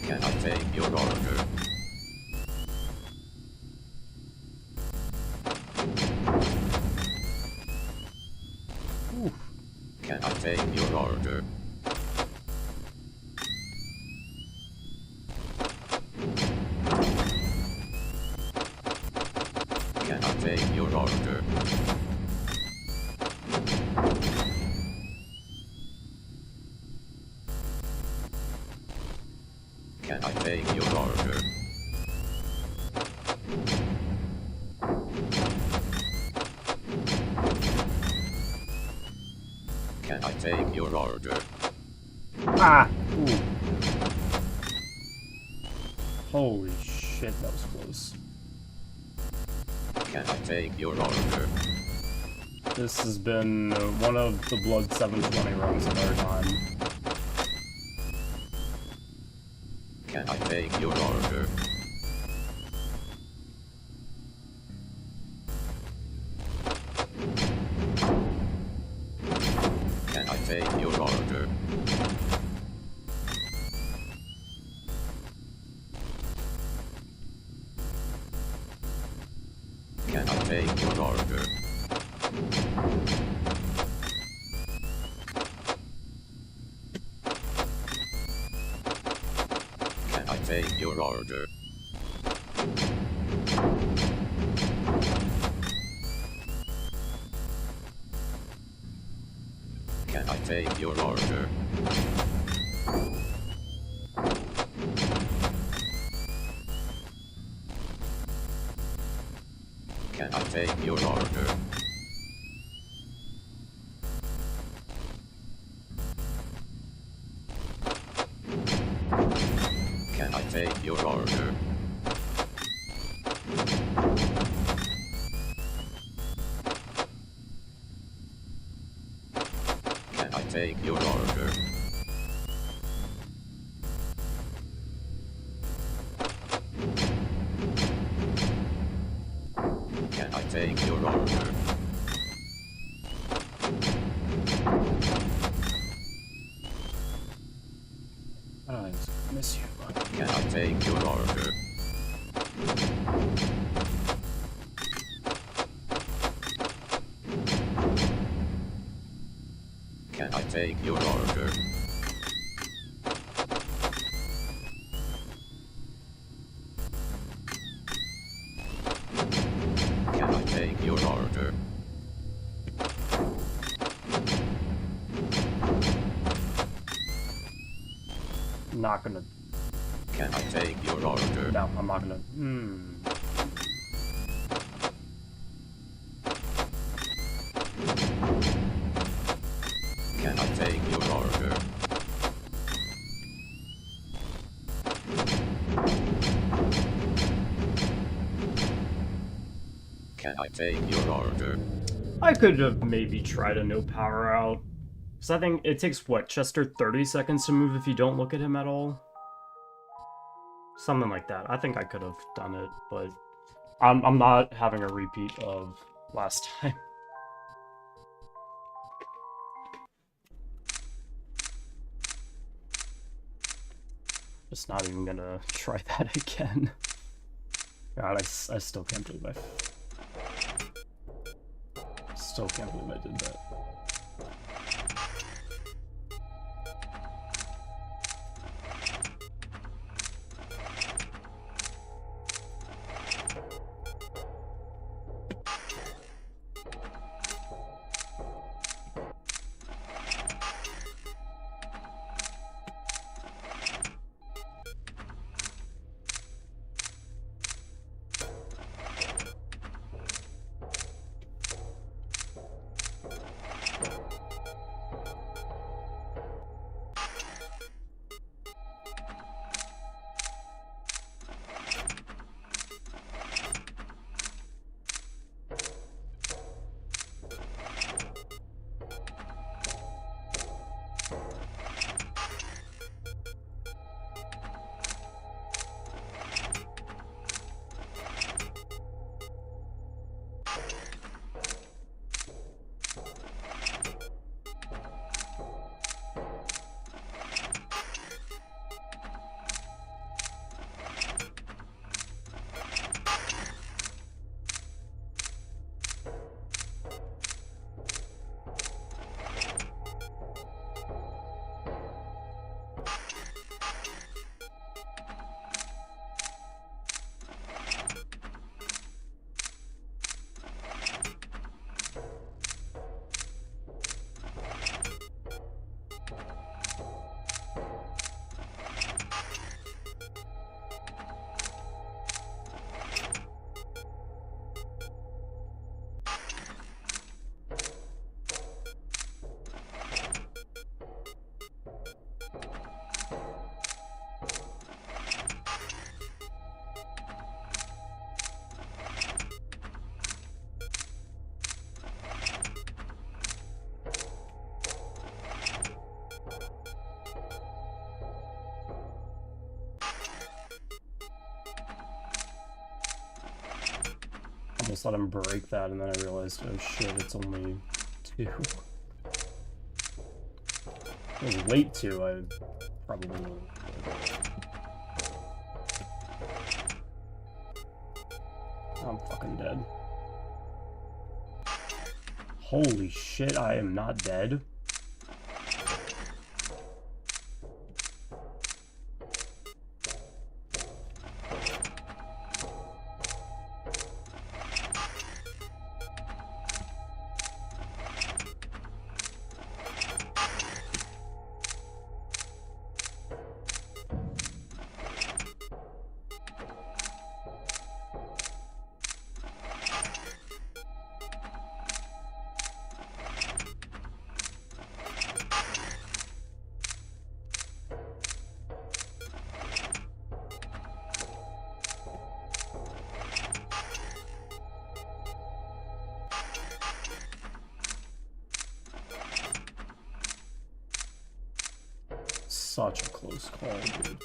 Can I take your order? Oof. Can I take your order? Can I take your order? Can I take your order? order? Can I take your order? Ah! Ooh. Holy shit, that was close. Can I take your order? This has been one of the Blood 720 runs of our time. Can I take your order? Can I take your order? Can I take your order? Can I take your order? Can I take your order? Can I take your order? Can I take your order? Can I take your order? Can I take your order? I miss you, bud. Can I take your order? Can I take your order? Can I take your order? Not gonna. Can I take your order? No, I'm not gonna. Can I take your order? Can I take your order? I could have maybe tried a no power out. Because I think it takes, what, Chester 30 seconds to move if you don't look at him at all? Something like that. I think I could have done it, but I'm not having a repeat of last time. Just not even gonna try that again. God, I still can't believe still can't believe I did that. almost let him break that, and then I realized, oh shit, it's only 2. If it was late 2, I probably would. I'm fucking dead. Holy shit, I am not dead. Such a close call, dude.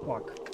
Fuck.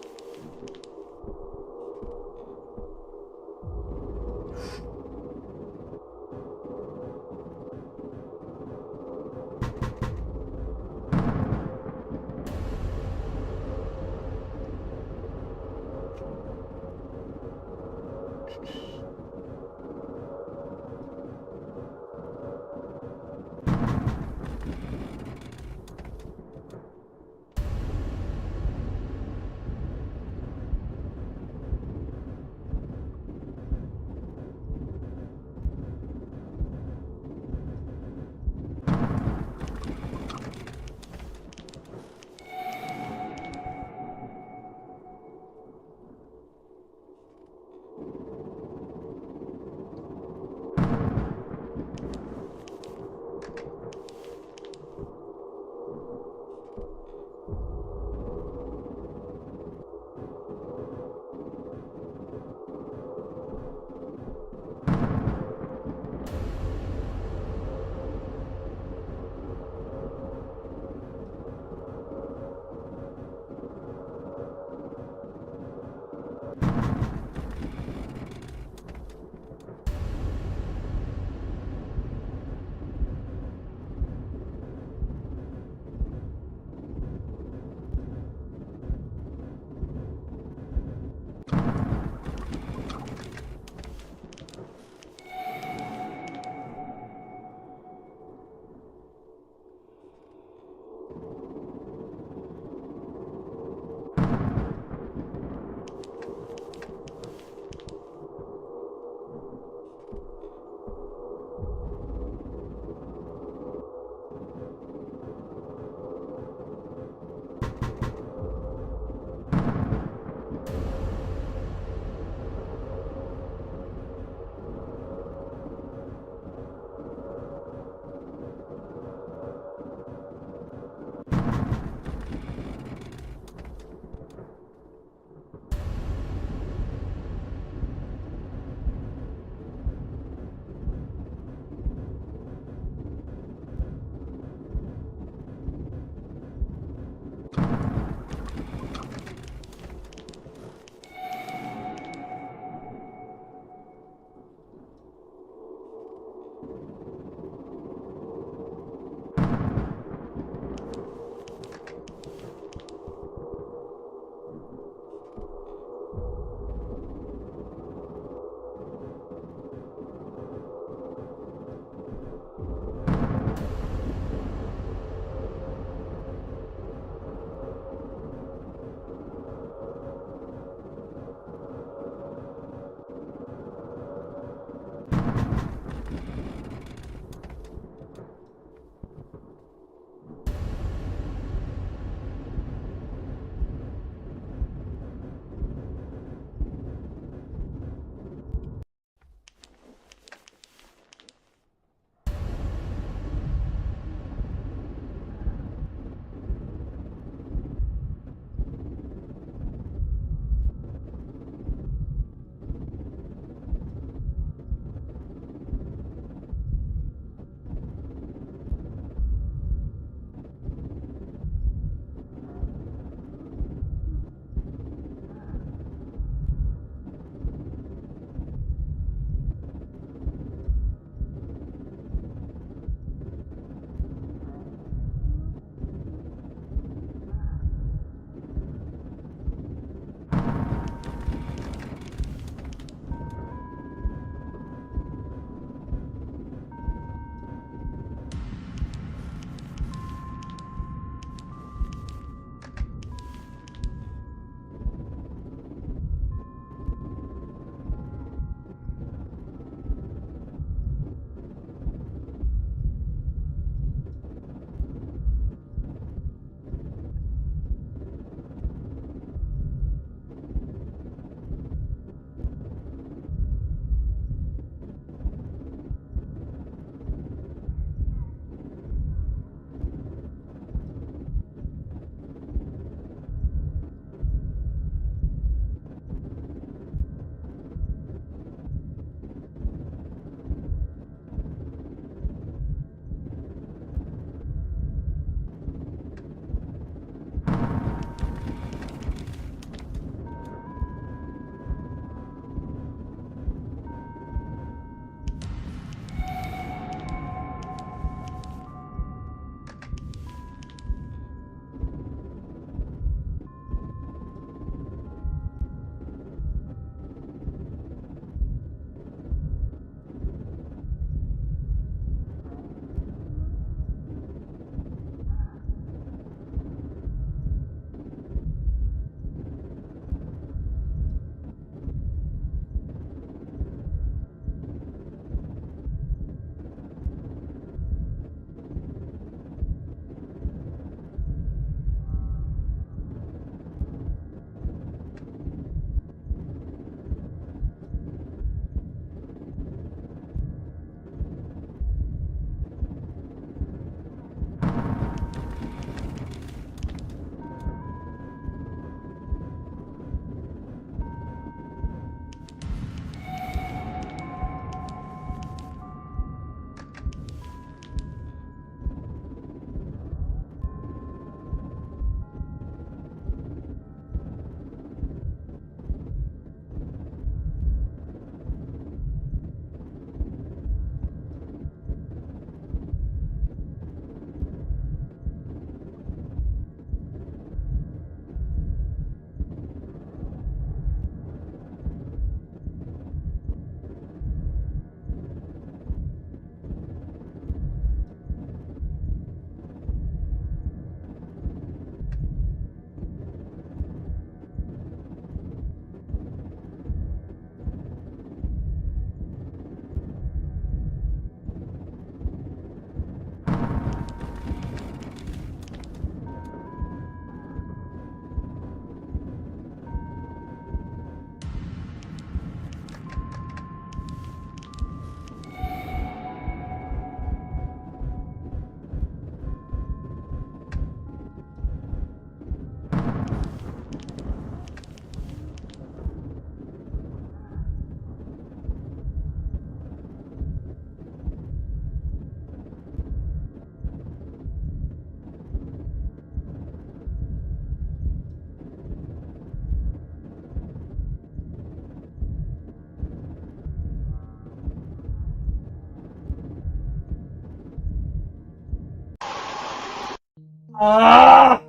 Ah!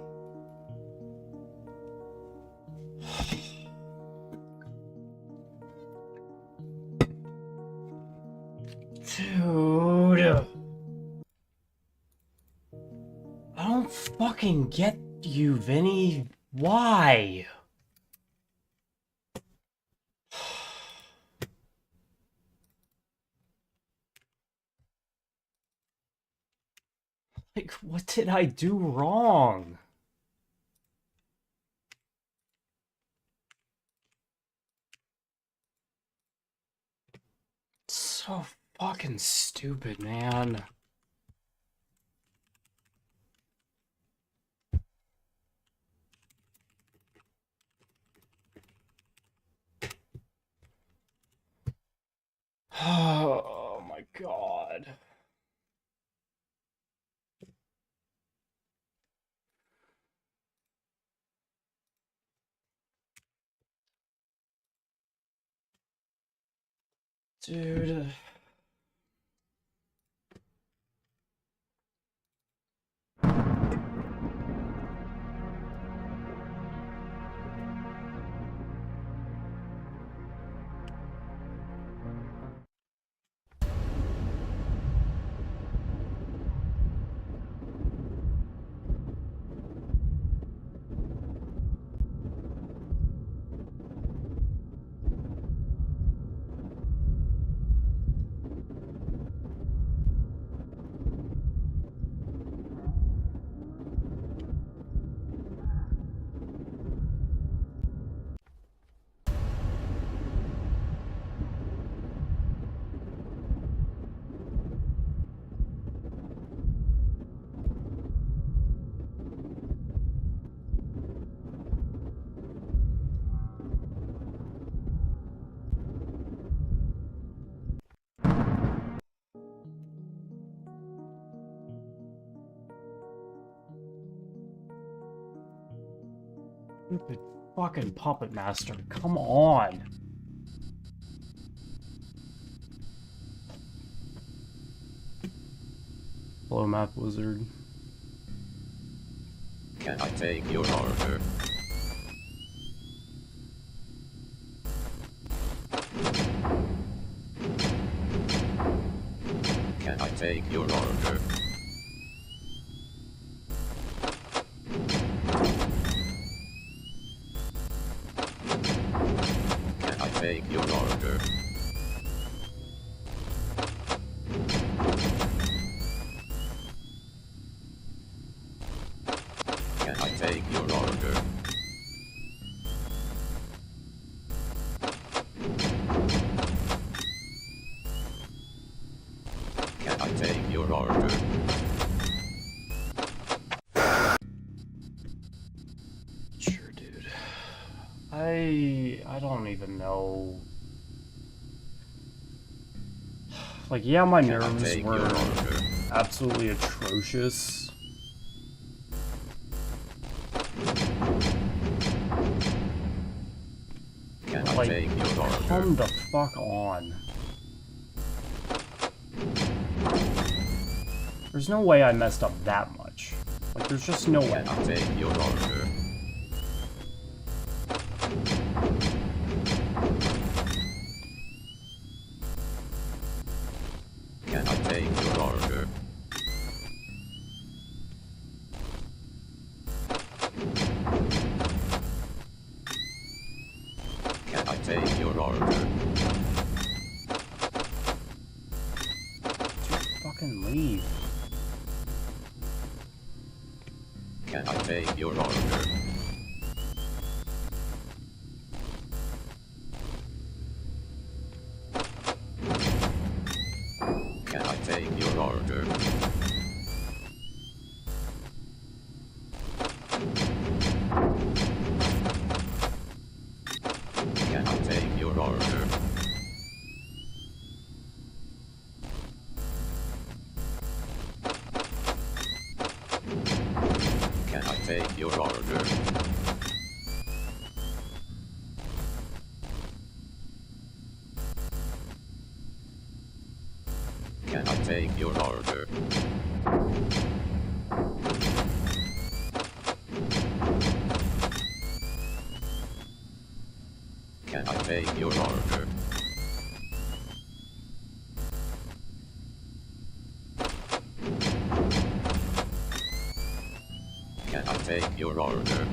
Dude. I don't fucking get you, Vinny. Why? Like, what did I do wrong? So fucking stupid, man. Oh my god. Dude. Stupid fucking puppet master. Come on. Hello, map wizard. Can I take your order? Can I take your order? Can I take your order? Can I take your order? Can I take your order? Sure, dude. I don't even know. Like, yeah, my Can I nerves take were your order? absolutely atrocious. Can I Like, take your order? come the fuck on. There's no way I messed up that much. Like, there's just no way. Can I take your order? Can I take your order? Can I take your order? Just fucking leave. Can I take your order? Can I take your order? Can I take your order? Can I take your order? Can I take your order? take your order? Can I take your order?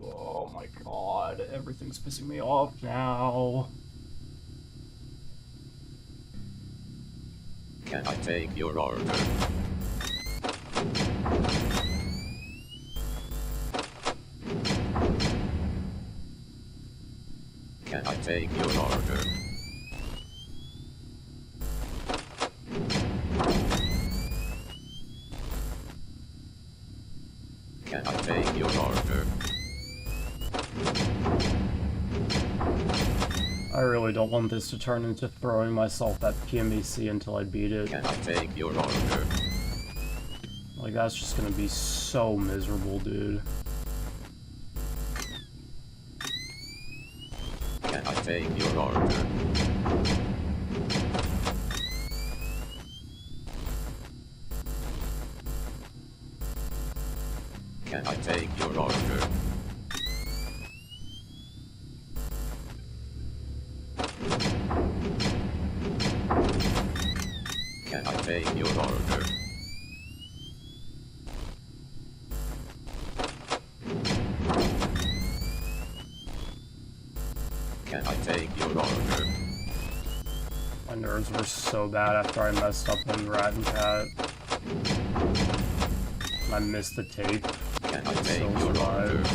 Oh my god, everything's pissing me off now. Can I take your order? Can I take your order? Can I take your order? I really don't want this to turn into throwing myself at PMAC until I beat it. Can I take your order? Like, that's just gonna be so miserable, dude. Can I take your order? Can I take your order? Can I take your order? Can I take your order? My nerves were so bad after I messed up in Rat and Cat. I missed the tape. Can I take So your order? survived.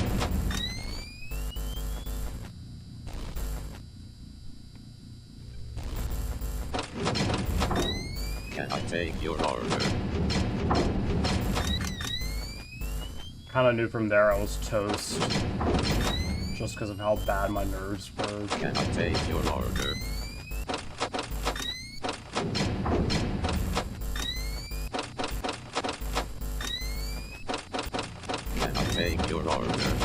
Can I take your order? Kinda knew from there I was toast. Just because of how bad my nerves were. Can I take your order? Can I take your order?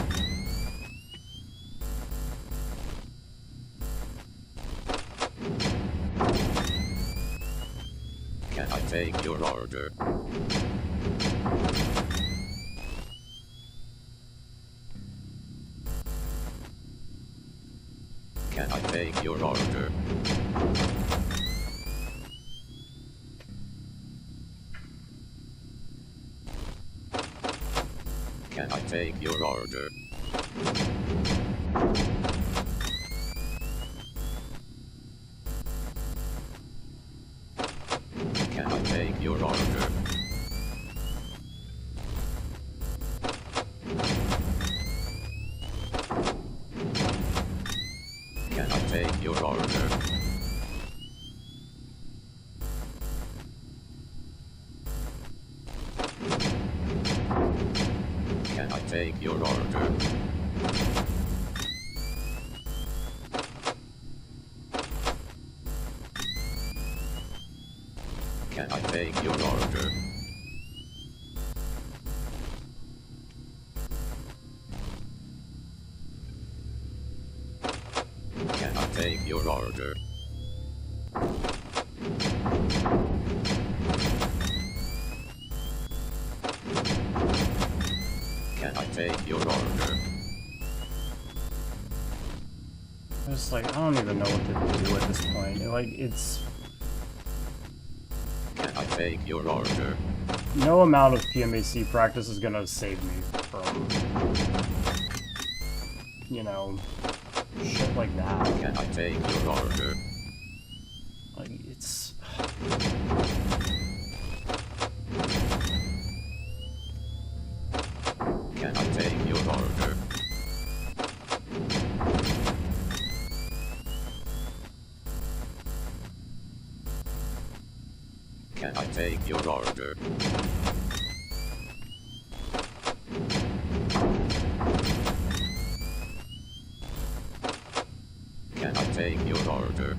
Can I take your order? Can I take your order? Can I take your order? Can I take your order? Can I take your order? Can I take your order? Can I take your order? Can I take your order? Can I take your order? It's like, I don't even know what to do at this point. Like, it's... Can I take your order? No amount of PMAC practice is gonna save me from... you know... shit like that. Can I take your order? Like, it's... Can I take your order? Can I take your order? Can I take your order?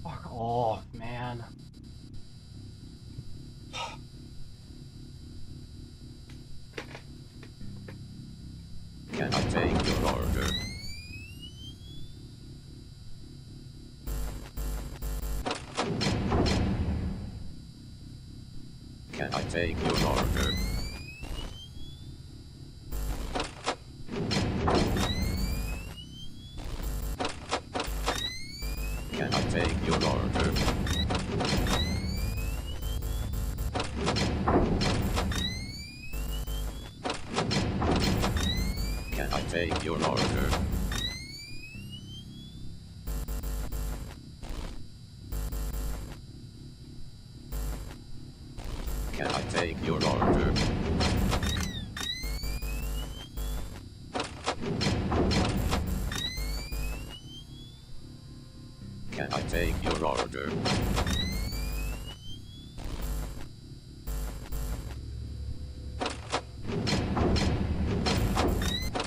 Fuck off, man. Can I take your order? take your order? Can I take your order? Can I take your order? Can I take your order? Can I take your order?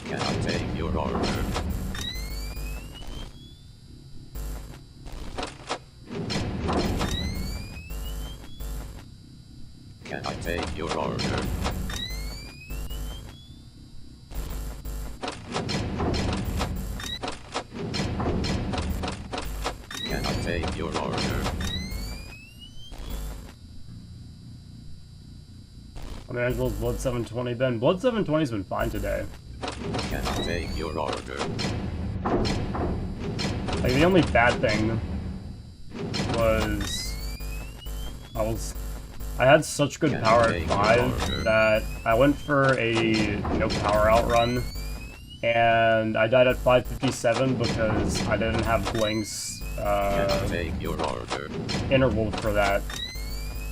Can I take your order? Can I take your order? Can I take your order? I mean, as well as Blood 720 been. Blood 720's been fine today. Can I take your order? Like, the only bad thing was I had such good power at 5 that I went for a no power out run, and I died at 557 because I didn't have Blink's Can I take your order? interval for that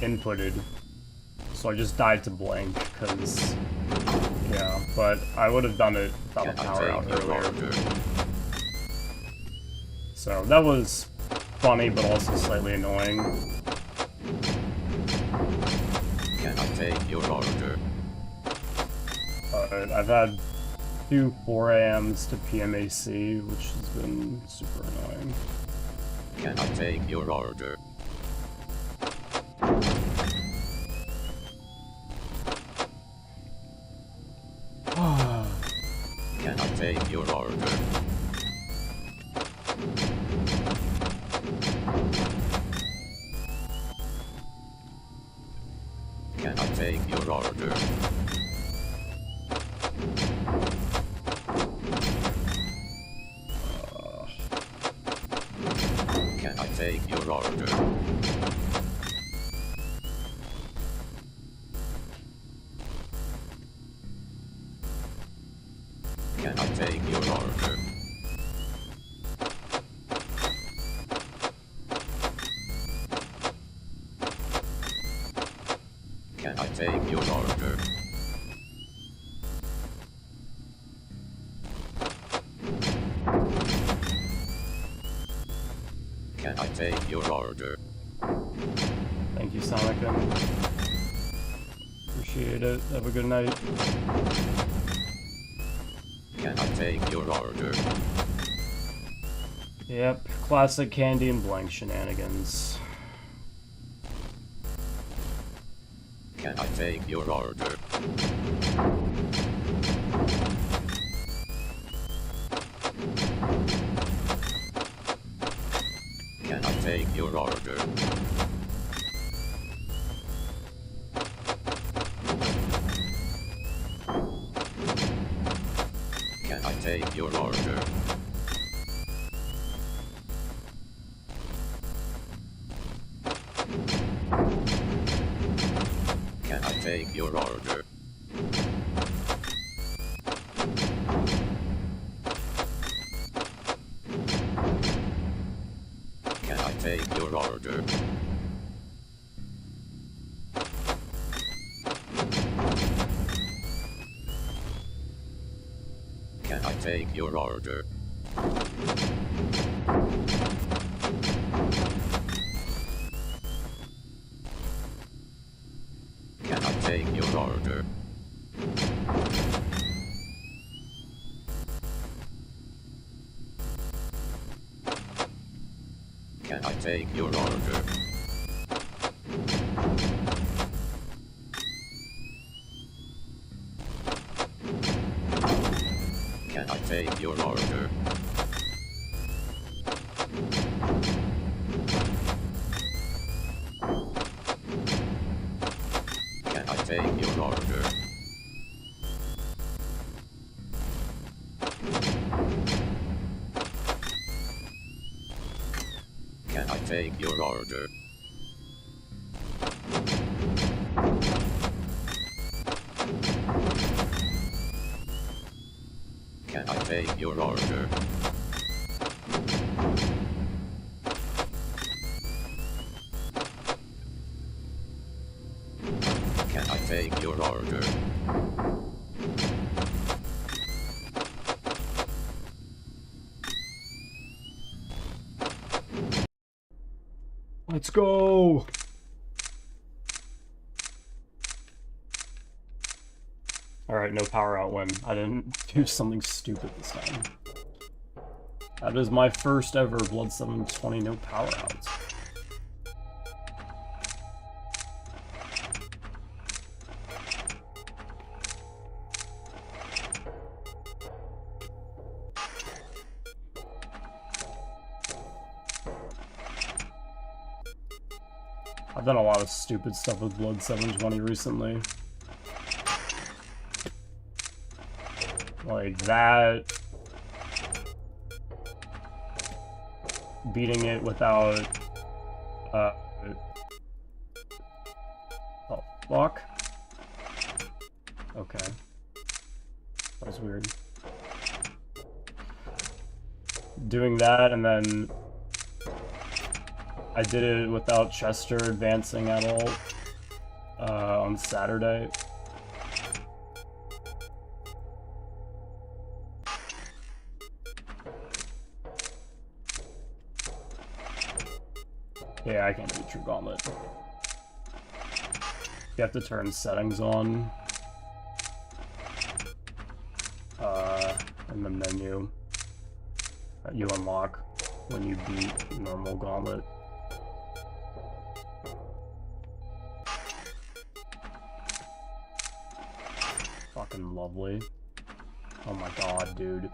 inputted. So I just died to Blink, because, yeah, but I would have done it without a Can I power out take your earlier. order? So that was funny, but also slightly annoying. Can I take your order? I've had 2 4 AMs to PMAC, which has been super annoying. Can I take your order? Can I take your order? Can I take your order? Can I take your order? Can I take your order? Can I take your order? Can I take your order? Thank you, Sonic. Appreciate it. Have a good night. Can I take your order? Yep, classic Candy and Blank shenanigans. Can I take your order? Can I take your order? Can I take your order? Can I take your order? Can I take your order? Can I take your order? Can I take your order? Can I take your order? Can I take your order? Can I take your order? Can I take your order? Can I take your order? Let's go! Alright, no power out win. I didn't do something stupid this time. That is my first ever Blood 720 no power outs. I've done a lot of stupid stuff with Blood 720 recently. Like that. Beating it without... oh, fuck. Okay. That was weird. Doing that, and then... I did it without Chester advancing at all on Saturday. Yeah, I can't do True Gauntlet. You have to turn settings on in the menu that you unlock when you beat normal Gauntlet. Fucking lovely. Oh my god, dude.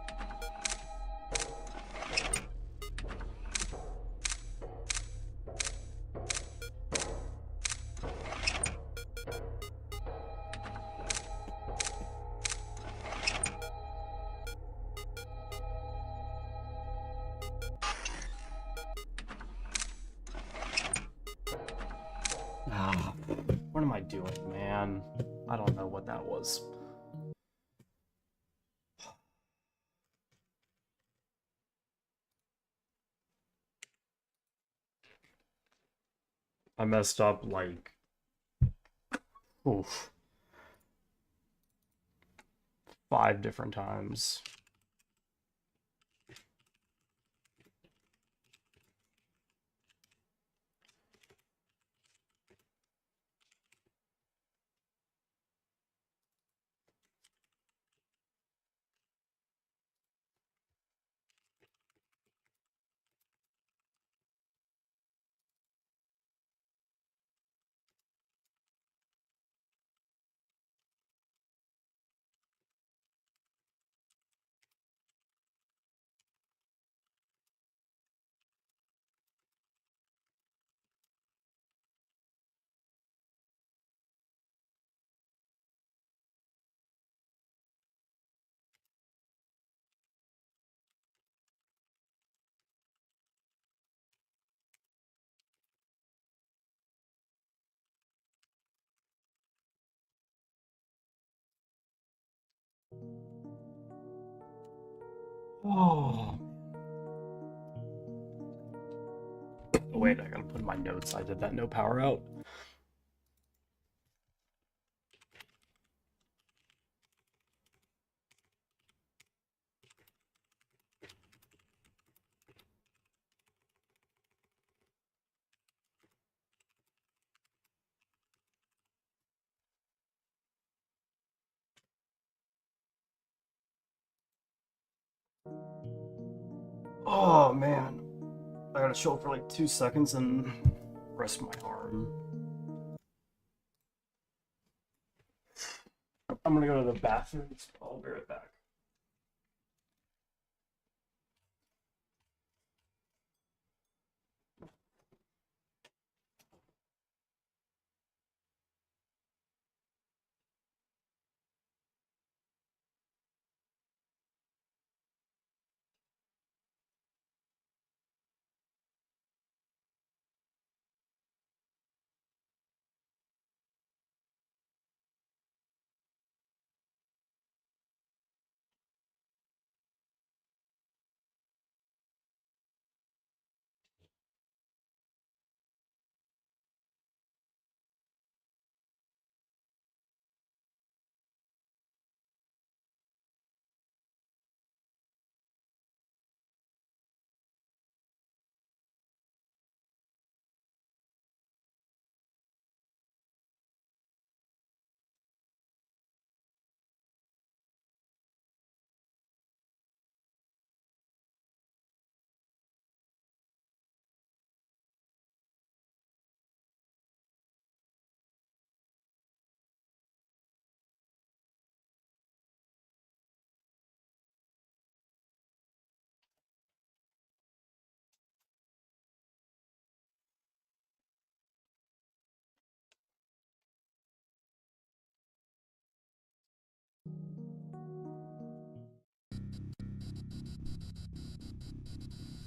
Ah, what am I doing, man? I don't know what that was. I messed up, like... oof. 5 different times. Oh. Oh, wait, I gotta put in my notes. I did that no power out. Oh, man. I gotta chill for like 2 seconds and rest my arm. I'm gonna go to the bathroom. I'll be right back.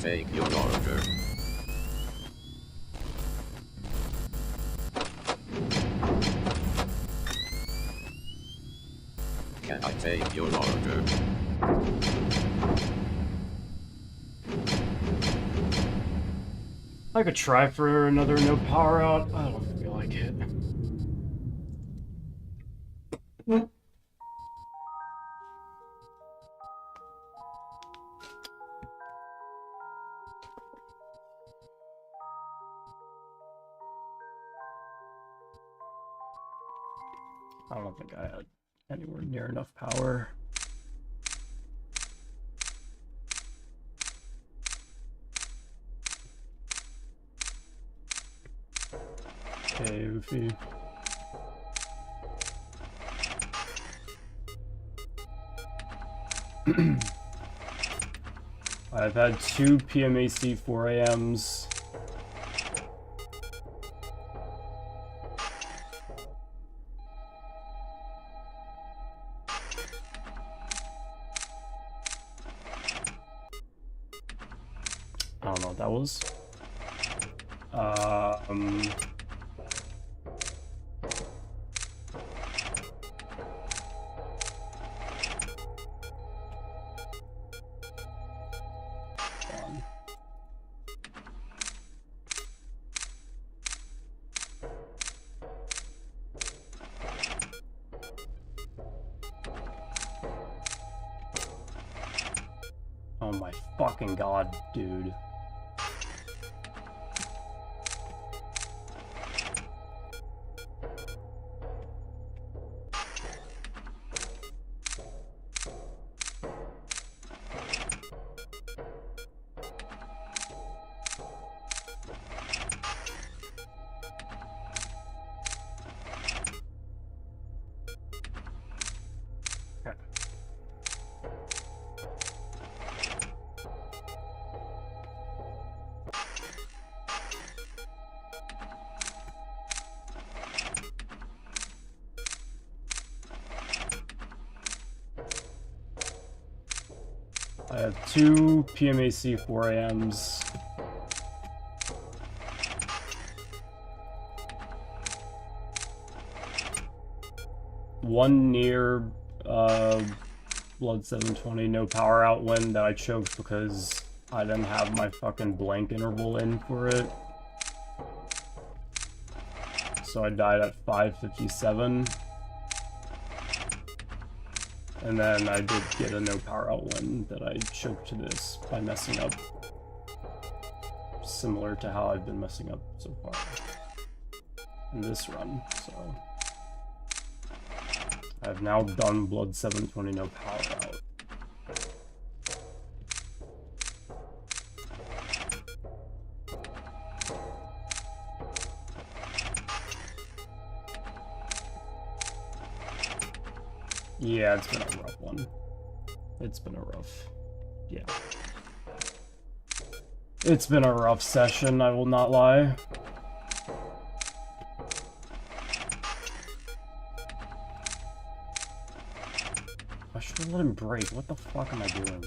take your order? Can I take your order? I could try for another no power out. I don't feel like it. I don't think I had anywhere near enough power. Okay, Oofy. I've had 2 PMAC 4AMs. I don't know what that was. Oh my fucking god, dude. I have 2 PMAC 4AMs. One near Blood 720 no power out win that I choked because I didn't have my fucking blank interval in for it. So I died at 5:57. And then I did get a no power out win that I choked to this by messing up. Similar to how I've been messing up so far in this run, so. I've now done Blood 720 no power out. Yeah, it's been a rough one. It's been a rough, yeah. It's been a rough session, I will not lie. I should have let him break. What the fuck am I doing?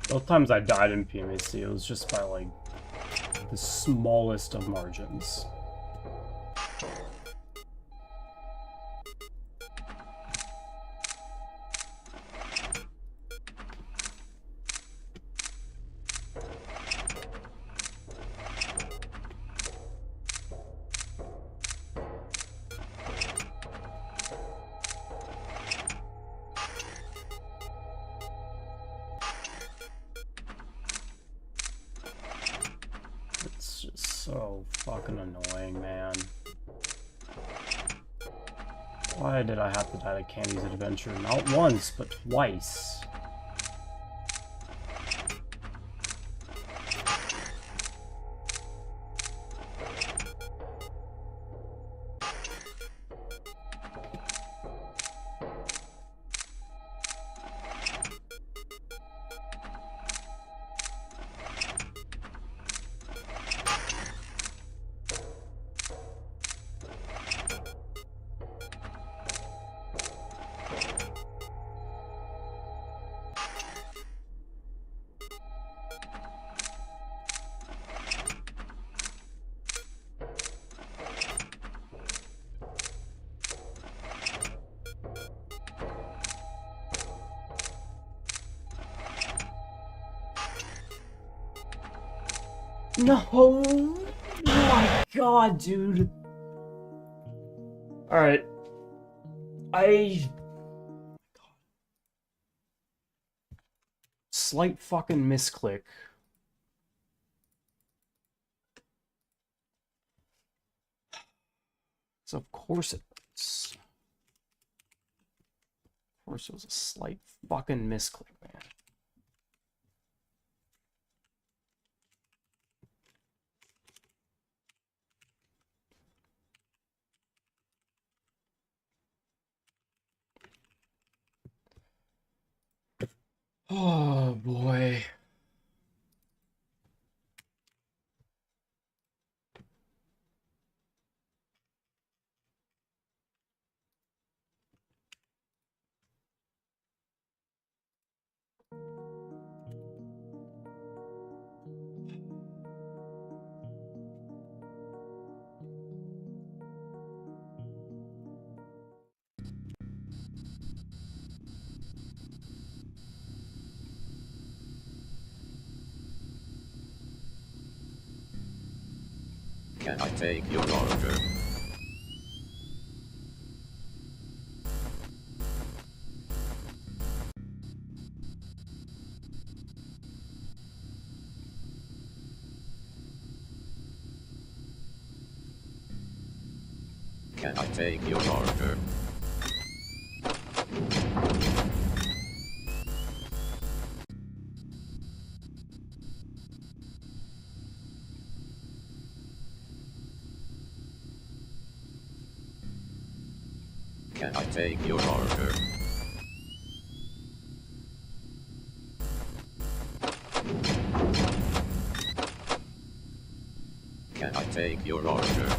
Both times I died in PMAC, it was just by, like, the smallest of margins. annoying, man. Why did I have to die to Candy's adventure? Not once, but twice. No! Oh my god, dude! Alright. Slight fucking misclick. So of course it was. Of course it was a slight fucking misclick, man. Oh boy. Can I take your order? Can I take your order? Can I take your order? Can I take your order?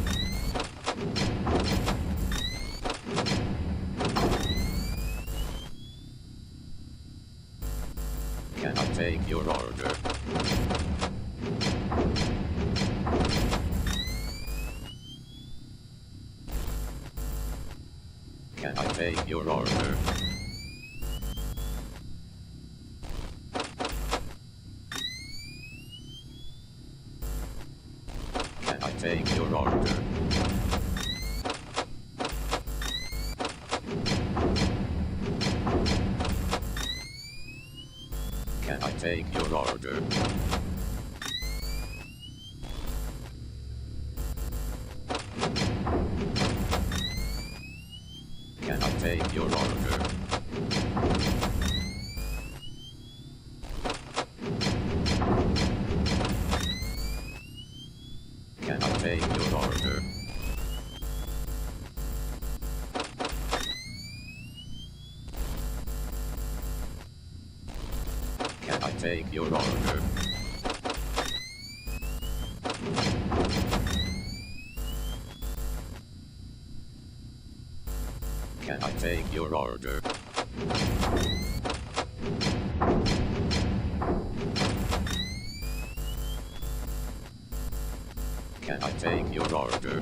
Can I take your order? Can I take your order? Can I take your order? Can I take your order? Can I take your order? Can I take your order? Can I take your order? Can I take your order? Can I take your order?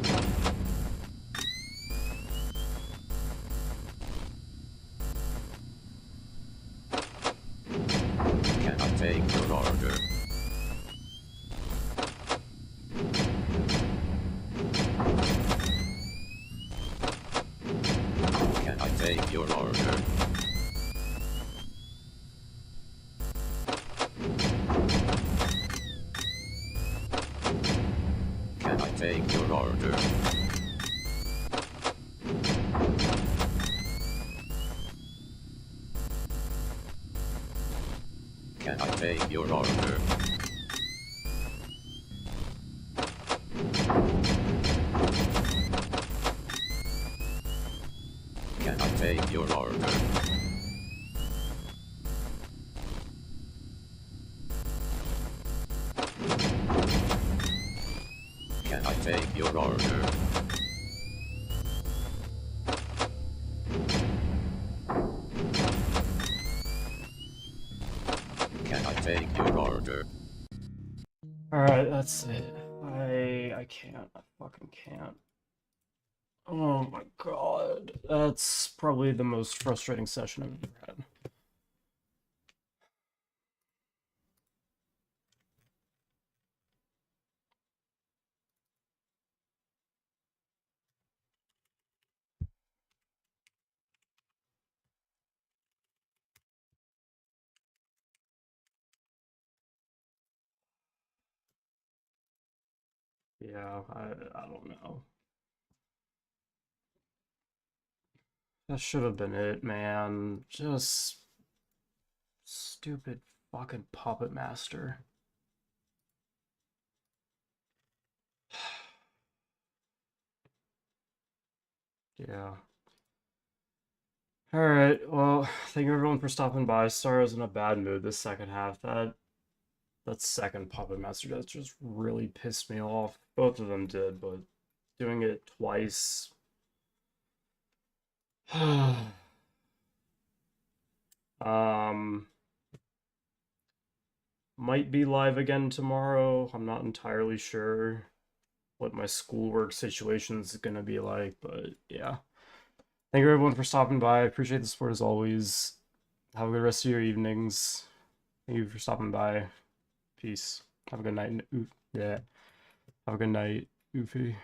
Can I take your order? Can I take your order? Can I take your order? your order? Can I take your order? Can I take your order? Can I take your order? Alright, that's it. I can't. I fucking can't. Oh my god. That's probably the most frustrating session I've ever had. Yeah, I don't know. That should have been it, man. Just stupid fucking puppet master. Yeah. Alright, well, thank you everyone for stopping by. Sorry I was in a bad mood this second half. That second puppet master death just really pissed me off. Both of them did, but doing it twice. Um, might be live again tomorrow. I'm not entirely sure what my schoolwork situation is gonna be like, but yeah. Thank you everyone for stopping by. I appreciate the support as always. Have a good rest of your evenings. Thank you for stopping by. Peace. Have a good night. Yeah. Have a good night, Goofy.